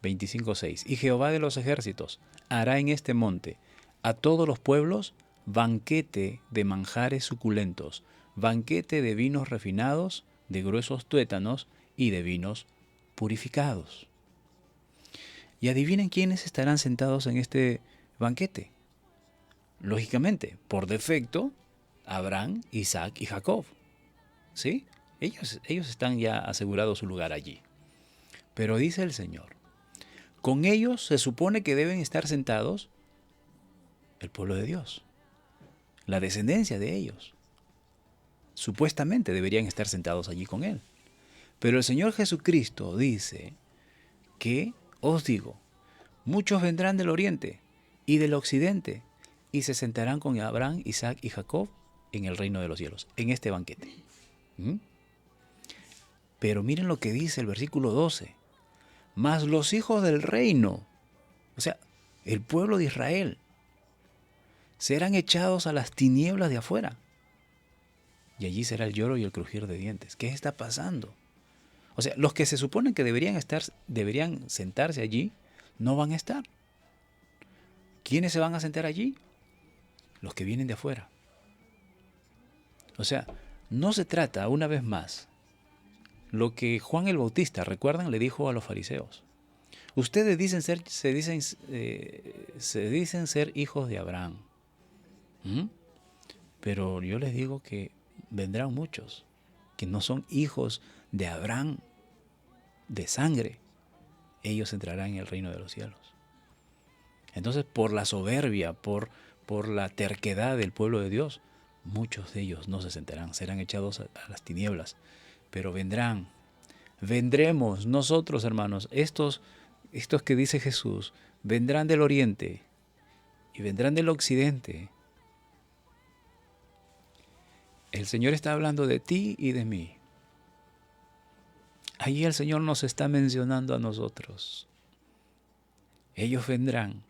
25:6. Y Jehová de los ejércitos hará en este monte a todos los pueblos banquete de manjares suculentos, banquete de vinos refinados, de gruesos tuétanos y de vinos purificados. Y adivinen quiénes estarán sentados en este banquete. Lógicamente, por defecto, Abraham, Isaac y Jacob. ¿Sí? Ellos están ya asegurados su lugar allí. Pero dice el Señor, con ellos se supone que deben estar sentados el pueblo de Dios, la descendencia de ellos. Supuestamente deberían estar sentados allí con Él. Pero el Señor Jesucristo dice que, os digo, muchos vendrán del oriente y del occidente y se sentarán con Abraham, Isaac y Jacob en el reino de los cielos, en este banquete. Pero miren lo que dice el versículo 12. Mas los hijos del reino, o sea, el pueblo de Israel, serán echados a las tinieblas de afuera. Y allí será el lloro y el crujir de dientes. ¿Qué está pasando? O sea, los que se suponen que deberían sentarse allí, no van a estar. ¿Quiénes se van a sentar allí? Los que vienen de afuera. O sea, no se trata, una vez más, lo que Juan el Bautista, recuerdan, le dijo a los fariseos. Ustedes se dicen ser hijos de Abraham. Pero yo les digo que vendrán muchos que no son hijos de Abraham de sangre. Ellos entrarán en el reino de los cielos. Entonces, por la soberbia, por por la terquedad del pueblo de Dios, muchos de ellos no se sentarán, serán echados a las tinieblas, pero vendremos nosotros, hermanos, estos que dice Jesús, vendrán del oriente y vendrán del occidente. El Señor está hablando de ti y de mí. Allí el Señor nos está mencionando a nosotros. Ellos vendrán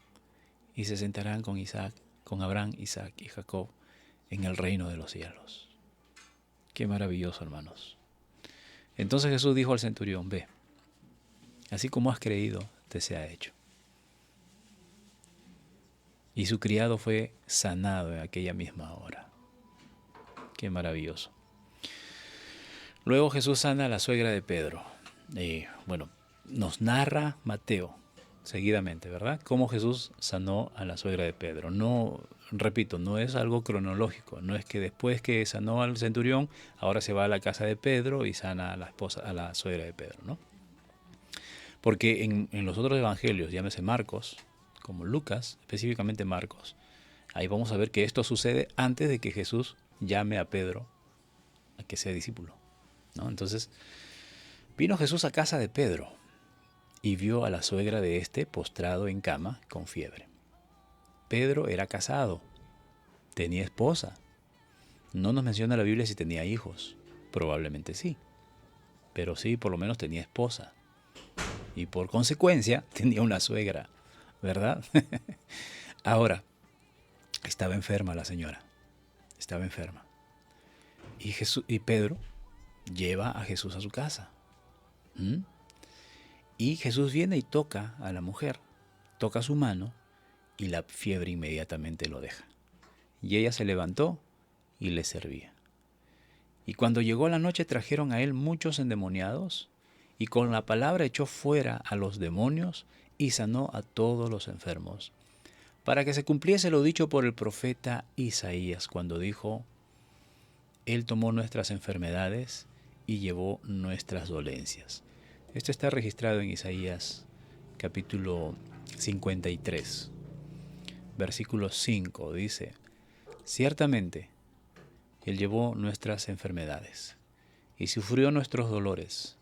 y se sentarán con Isaac, con Abraham, Isaac y Jacob en el reino de los cielos. Qué maravilloso, hermanos. Entonces Jesús dijo al centurión, ve, así como has creído, te sea hecho. Y su criado fue sanado en aquella misma hora. Qué maravilloso. Luego Jesús sana a la suegra de Pedro. Nos narra Mateo seguidamente, ¿verdad? Cómo Jesús sanó a la suegra de Pedro. No, repito, no es algo cronológico. No es que después que sanó al centurión, ahora se va a la casa de Pedro y sana a la suegra de Pedro, ¿no? Porque en los otros evangelios, llámese Marcos, como Lucas, específicamente Marcos, ahí vamos a ver que esto sucede antes de que Jesús llame a Pedro a que sea discípulo, ¿no? Entonces, vino Jesús a casa de Pedro y vio a la suegra de éste postrado en cama con fiebre. Pedro era casado, tenía esposa. No nos menciona la Biblia si tenía hijos, probablemente sí, pero sí, por lo menos tenía esposa. Y por consecuencia tenía una suegra, ¿verdad? Ahora, estaba enferma la señora, estaba enferma. Y Pedro lleva a Jesús a su casa. Y Jesús viene y toca a la mujer, toca su mano y la fiebre inmediatamente lo deja. Y ella se levantó y le servía. Y cuando llegó la noche trajeron a él muchos endemoniados y con la palabra echó fuera a los demonios y sanó a todos los enfermos, para que se cumpliese lo dicho por el profeta Isaías cuando dijo: Él tomó nuestras enfermedades y llevó nuestras dolencias. Esto está registrado en Isaías capítulo 53, versículo 5. Dice: Ciertamente, Él llevó nuestras enfermedades y sufrió nuestros dolores,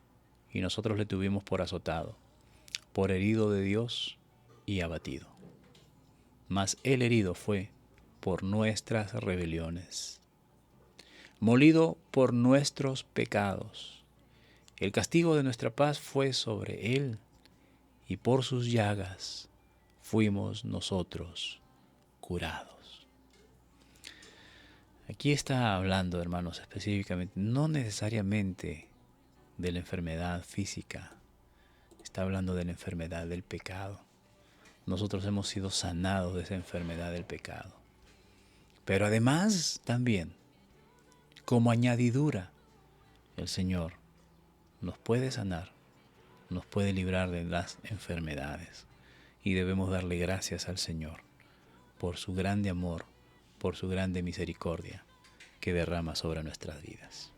y nosotros le tuvimos por azotado, por herido de Dios y abatido. Mas Él herido fue por nuestras rebeliones, molido por nuestros pecados. El castigo de nuestra paz fue sobre Él, y por sus llagas fuimos nosotros curados. Aquí está hablando, hermanos, específicamente, no necesariamente de la enfermedad física, está hablando de la enfermedad del pecado. Nosotros hemos sido sanados de esa enfermedad del pecado. Pero además, también, como añadidura, el Señor nos puede sanar, nos puede librar de las enfermedades. Y debemos darle gracias al Señor por su grande amor, por su grande misericordia que derrama sobre nuestras vidas.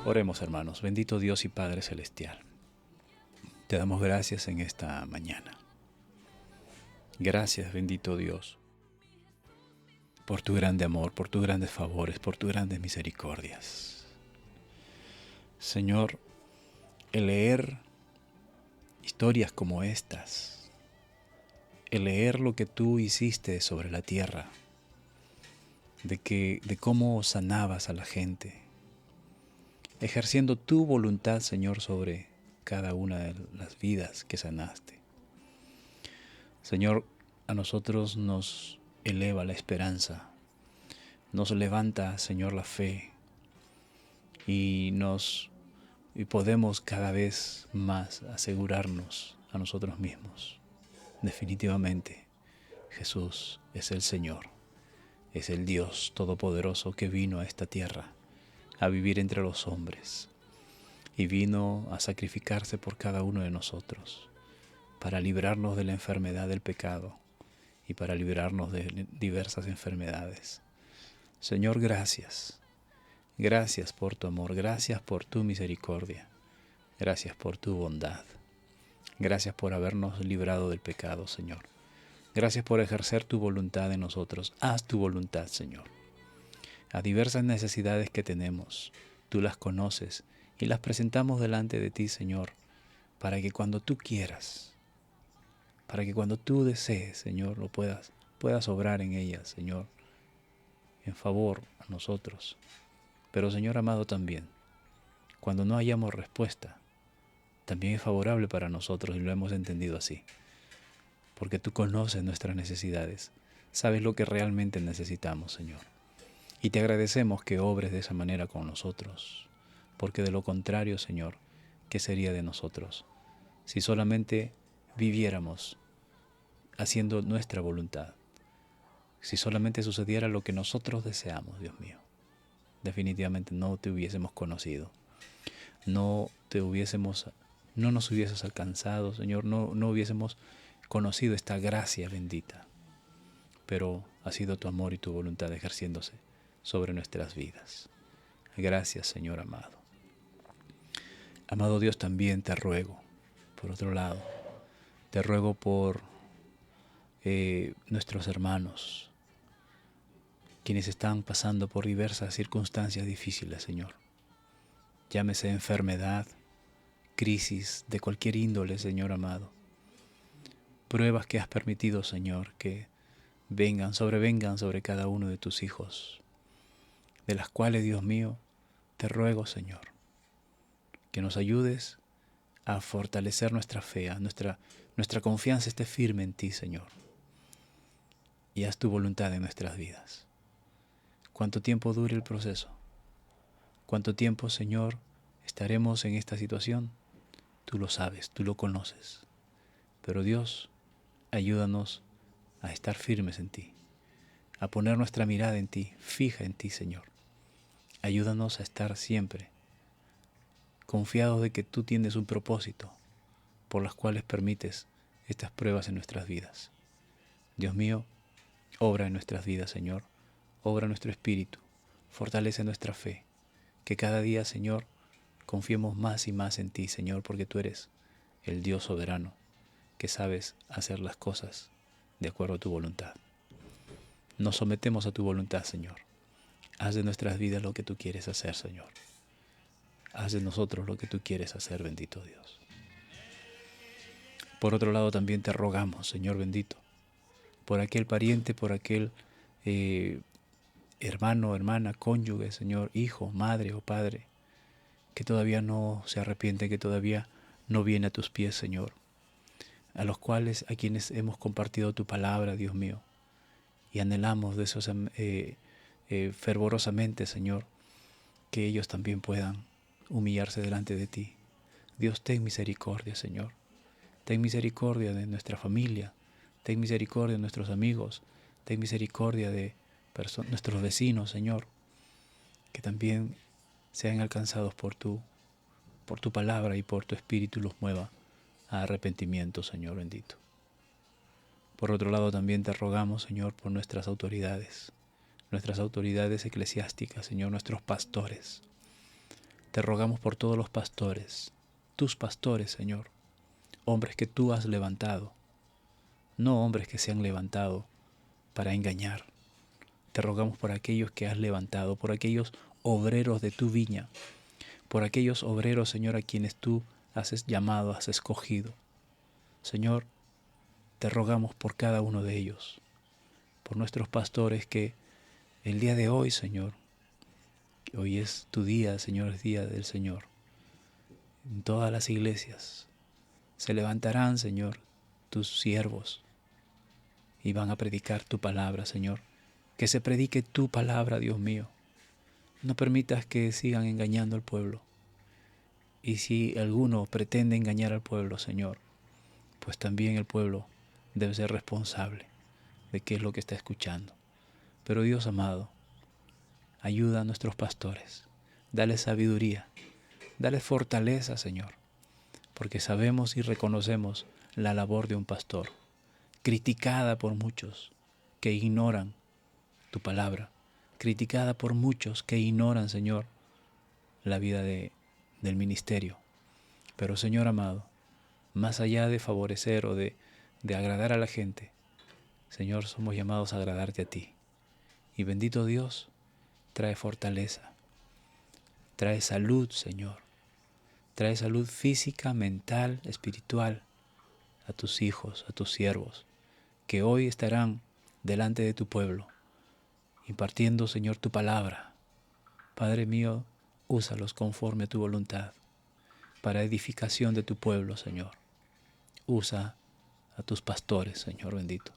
Oremos, hermanos. Bendito Dios y Padre Celestial, te damos gracias en esta mañana. Gracias, bendito Dios, por tu grande amor, por tus grandes favores, por tus grandes misericordias. Señor, el leer historias como estas, el leer lo que tú hiciste sobre la tierra, de cómo sanabas a la gente, ejerciendo tu voluntad, Señor, sobre cada una de las vidas que sanaste. Señor, a nosotros nos eleva la esperanza, nos levanta, Señor, la fe y podemos cada vez más asegurarnos a nosotros mismos. Definitivamente, Jesús es el Señor, es el Dios Todopoderoso que vino a esta tierra a vivir entre los hombres y vino a sacrificarse por cada uno de nosotros para librarnos de la enfermedad del pecado y para librarnos de diversas enfermedades. Señor, gracias. Gracias por tu amor, gracias por tu misericordia, gracias por tu bondad. Gracias por habernos librado del pecado, Señor. Gracias por ejercer tu voluntad en nosotros. Haz tu voluntad, Señor. A diversas necesidades que tenemos, tú las conoces y las presentamos delante de ti, Señor, para que cuando tú quieras, para que cuando tú desees, Señor, lo puedas obrar en ellas, Señor, en favor a nosotros. Pero, Señor amado, también, cuando no hayamos respuesta, también es favorable para nosotros y lo hemos entendido así. Porque tú conoces nuestras necesidades, sabes lo que realmente necesitamos, Señor. Y te agradecemos que obres de esa manera con nosotros, porque de lo contrario, Señor, ¿qué sería de nosotros si solamente viviéramos haciendo nuestra voluntad? Si solamente sucediera lo que nosotros deseamos, Dios mío, definitivamente no te hubiésemos conocido, no nos hubieses alcanzado, Señor, no hubiésemos conocido esta gracia bendita, pero ha sido tu amor y tu voluntad ejerciéndose sobre nuestras vidas. Gracias, Señor amado. Amado Dios, también te ruego, por otro lado, te ruego por nuestros hermanos, quienes están pasando por diversas circunstancias difíciles, Señor. Llámese enfermedad, crisis de cualquier índole, Señor amado. Pruebas que has permitido, Señor, que sobrevengan sobre cada uno de tus hijos, de las cuales, Dios mío, te ruego, Señor, que nos ayudes a fortalecer nuestra fe, nuestra confianza esté firme en ti, Señor, y haz tu voluntad en nuestras vidas. ¿Cuánto tiempo dure el proceso? ¿Cuánto tiempo, Señor, estaremos en esta situación? Tú lo sabes, tú lo conoces. Pero Dios, ayúdanos a estar firmes en ti, a poner nuestra mirada en ti, fija en ti, Señor. Ayúdanos a estar siempre confiados de que tú tienes un propósito por las cuales permites estas pruebas en nuestras vidas. Dios mío, obra en nuestras vidas, Señor. Obra nuestro espíritu, fortalece nuestra fe. Que cada día, Señor, confiemos más y más en ti, Señor, porque tú eres el Dios soberano, que sabes hacer las cosas de acuerdo a tu voluntad. Nos sometemos a tu voluntad, Señor. Haz de nuestras vidas lo que tú quieres hacer, Señor. Haz de nosotros lo que tú quieres hacer, bendito Dios. Por otro lado, también te rogamos, Señor bendito, por aquel pariente, por aquel hermano, hermana, cónyuge, Señor, hijo, madre o padre, que todavía no se arrepiente, que todavía no viene a tus pies, Señor, a quienes hemos compartido tu palabra, Dios mío, y anhelamos fervorosamente, Señor, que ellos también puedan humillarse delante de ti. Dios, ten misericordia, Señor. Ten misericordia de nuestra familia, ten misericordia de nuestros amigos, ten misericordia de nuestros vecinos, Señor, que también sean alcanzados por tu palabra y por tu espíritu los mueva a arrepentimiento, Señor bendito. Por otro lado, también te rogamos, Señor, por nuestras autoridades eclesiásticas, Señor, nuestros pastores. Te rogamos por todos los pastores, tus pastores, Señor, hombres que tú has levantado, no hombres que se han levantado para engañar. Te rogamos por aquellos que has levantado, por aquellos obreros de tu viña, por aquellos obreros, Señor, a quienes tú has llamado, has escogido. Señor, te rogamos por cada uno de ellos, por nuestros pastores que el día de hoy, Señor, que hoy es tu día, Señor, es día del Señor. En todas las iglesias se levantarán, Señor, tus siervos y van a predicar tu palabra, Señor. Que se predique tu palabra, Dios mío. No permitas que sigan engañando al pueblo. Y si alguno pretende engañar al pueblo, Señor, pues también el pueblo debe ser responsable de qué es lo que está escuchando. Pero Dios amado, ayuda a nuestros pastores. Dale sabiduría, dale fortaleza, Señor, porque sabemos y reconocemos la labor de un pastor, criticada por muchos que ignoran tu palabra, criticada por muchos que ignoran, Señor, la vida del ministerio. Pero, Señor amado, más allá de favorecer o de agradar a la gente, Señor, somos llamados a agradarte a ti. Y bendito Dios, trae fortaleza, trae salud, Señor. Trae salud física, mental, espiritual a tus hijos, a tus siervos, que hoy estarán delante de tu pueblo, impartiendo, Señor, tu palabra. Padre mío, úsalos conforme a tu voluntad, para edificación de tu pueblo, Señor. Usa a tus pastores, Señor bendito.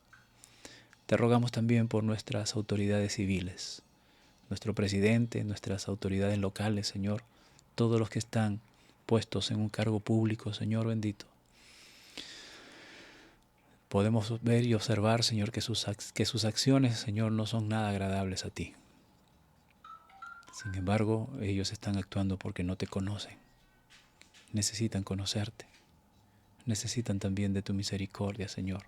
Te rogamos también por nuestras autoridades civiles, nuestro presidente, nuestras autoridades locales, Señor, todos los que están puestos en un cargo público, Señor bendito. Podemos ver y observar, Señor, que sus acciones, Señor, no son nada agradables a ti. Sin embargo, ellos están actuando porque no te conocen. Necesitan conocerte. Necesitan también de tu misericordia, Señor.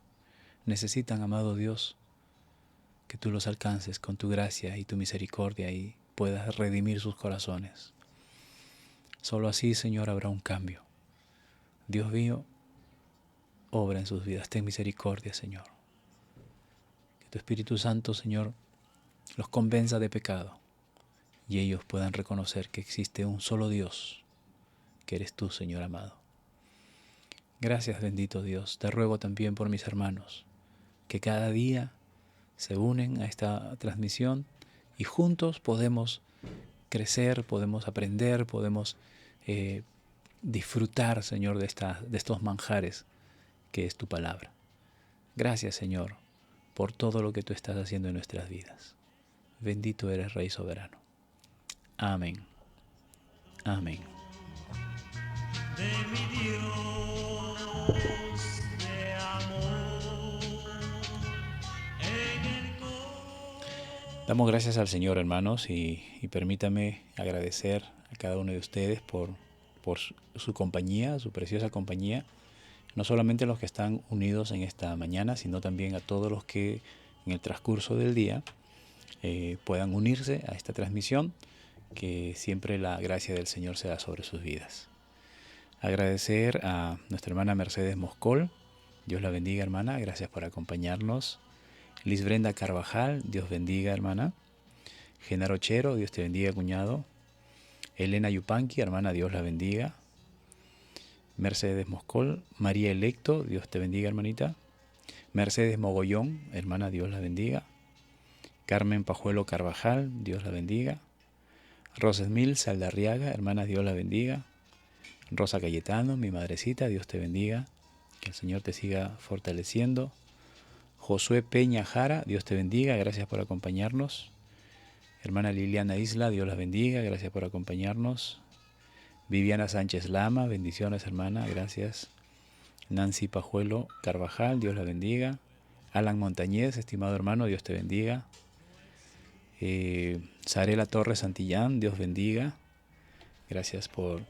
Necesitan, amado Dios, que tú los alcances con tu gracia y tu misericordia y puedas redimir sus corazones. Solo así, Señor, habrá un cambio. Dios mío, obra en sus vidas. Ten misericordia, Señor. Que tu Espíritu Santo, Señor, los convenza de pecado y ellos puedan reconocer que existe un solo Dios, que eres tú, Señor amado. Gracias, bendito Dios. Te ruego también por mis hermanos, que cada día se unen a esta transmisión y juntos podemos crecer, podemos aprender, podemos disfrutar, Señor, de estos manjares que es tu palabra. Gracias, Señor, por todo lo que tú estás haciendo en nuestras vidas. Bendito eres, Rey soberano. Amén. Amén. De mi Dios de amor en el corazón. Damos gracias al Señor, hermanos, y permítame agradecer a cada uno de ustedes por su compañía, su preciosa compañía. No solamente los que están unidos en esta mañana, sino también a todos los que en el transcurso del día puedan unirse a esta transmisión, que siempre la gracia del Señor sea sobre sus vidas. Agradecer a nuestra hermana Mercedes Moscol, Dios la bendiga, hermana, gracias por acompañarnos. Liz Brenda Carvajal, Dios bendiga, hermana. Genaro Chero, Dios te bendiga, cuñado. Elena Yupanqui, hermana, Dios la bendiga. Mercedes Moscol, María Electo, Dios te bendiga, hermanita. Mercedes Mogollón, hermana, Dios la bendiga. Carmen Pajuelo Carvajal, Dios la bendiga. Rosesmil Saldarriaga, hermana, Dios la bendiga. Rosa Cayetano, mi madrecita, Dios te bendiga. Que el Señor te siga fortaleciendo. Josué Peña Jara, Dios te bendiga, gracias por acompañarnos. Hermana Liliana Isla, Dios la bendiga, gracias por acompañarnos. Viviana Sánchez Lama, bendiciones, hermana, gracias. Nancy Pajuelo Carvajal, Dios la bendiga. Alan Montañez, estimado hermano, Dios te bendiga. Sarela Torres Santillán, Dios bendiga. Gracias por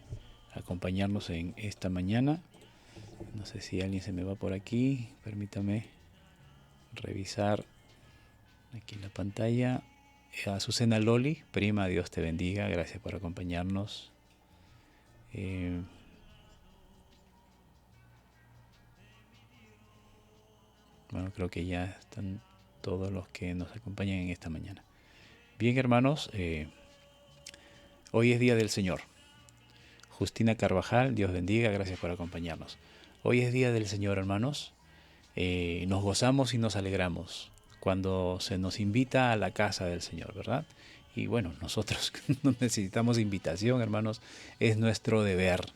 acompañarnos en esta mañana. No sé si alguien se me va por aquí, permítame revisar aquí en la pantalla. Azucena Loli, prima, Dios te bendiga, gracias por acompañarnos. Bueno, creo que ya están todos los que nos acompañan en esta mañana. Bien, hermanos, hoy es Día del Señor. Justina Carvajal, Dios bendiga, gracias por acompañarnos. Hoy es Día del Señor, hermanos. Nos gozamos y nos alegramos cuando se nos invita a la casa del Señor, ¿verdad? Y bueno, nosotros no necesitamos invitación, hermanos, es nuestro deber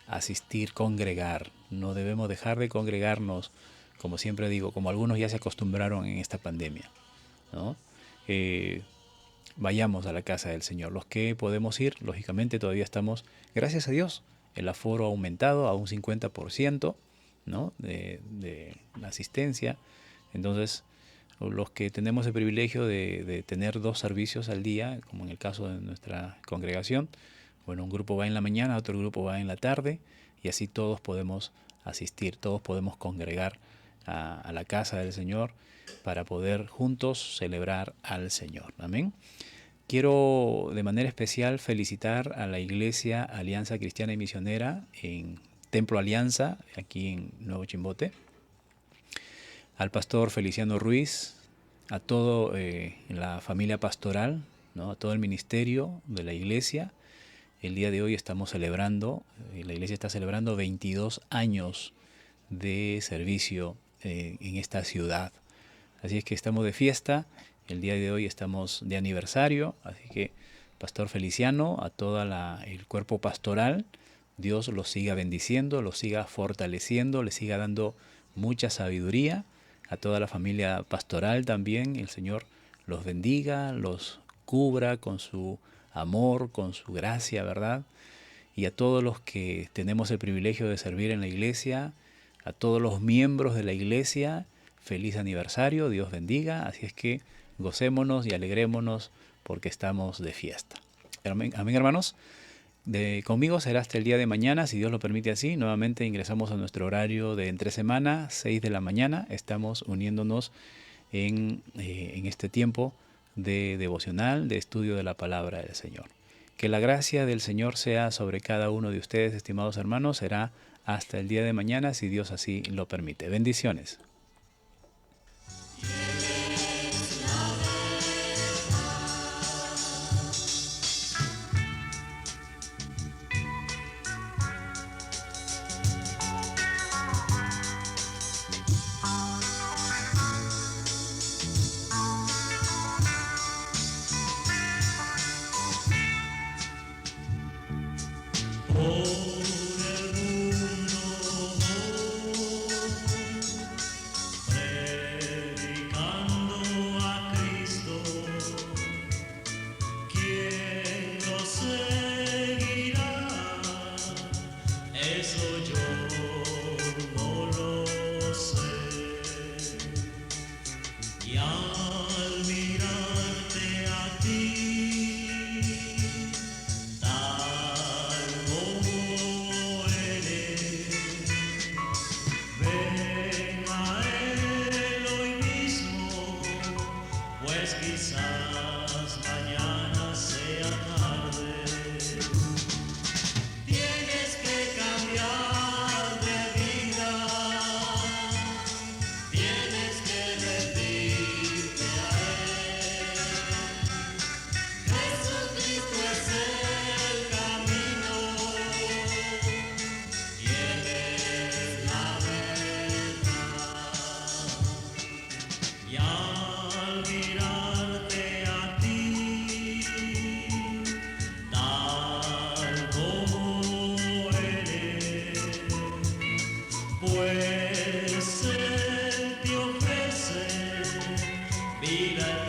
asistir, congregar. No debemos dejar de congregarnos, como siempre digo, como algunos ya se acostumbraron en esta pandemia, ¿no? Vayamos a la casa del Señor. Los que podemos ir, lógicamente todavía estamos, gracias a Dios, el aforo ha aumentado a un 50%, ¿no? de la asistencia. Entonces, los que tenemos el privilegio de tener 2 servicios al día, como en el caso de nuestra congregación, bueno, un grupo va en la mañana, otro grupo va en la tarde, y así todos podemos asistir, todos podemos congregar a la casa del Señor para poder juntos celebrar al Señor. Amén. Quiero de manera especial felicitar a la Iglesia Alianza Cristiana y Misionera en Templo Alianza, aquí en Nuevo Chimbote, al pastor Feliciano Ruiz, a toda la familia pastoral, ¿no? A todo el ministerio de la iglesia. El día de hoy estamos celebrando, la iglesia está celebrando 22 años de servicio en esta ciudad. Así es que estamos de fiesta, el día de hoy estamos de aniversario, así que Pastor Feliciano, a todo el cuerpo pastoral, Dios los siga bendiciendo, los siga fortaleciendo, les siga dando mucha sabiduría. A toda la familia pastoral también, el Señor los bendiga, los cubra con su amor, con su gracia, ¿verdad? Y a todos los que tenemos el privilegio de servir en la iglesia, a todos los miembros de la iglesia, feliz aniversario, Dios bendiga. Así es que gocémonos y alegrémonos porque estamos de fiesta. Amén, amén, hermanos. Conmigo será hasta el día de mañana, si Dios lo permite así. Nuevamente ingresamos a nuestro horario de entre semana, 6 de la mañana. Estamos uniéndonos en este tiempo de devocional, de estudio de la palabra del Señor. Que la gracia del Señor sea sobre cada uno de ustedes, estimados hermanos. Será hasta el día de mañana, si Dios así lo permite. Bendiciones. Pues Él te ofrece vida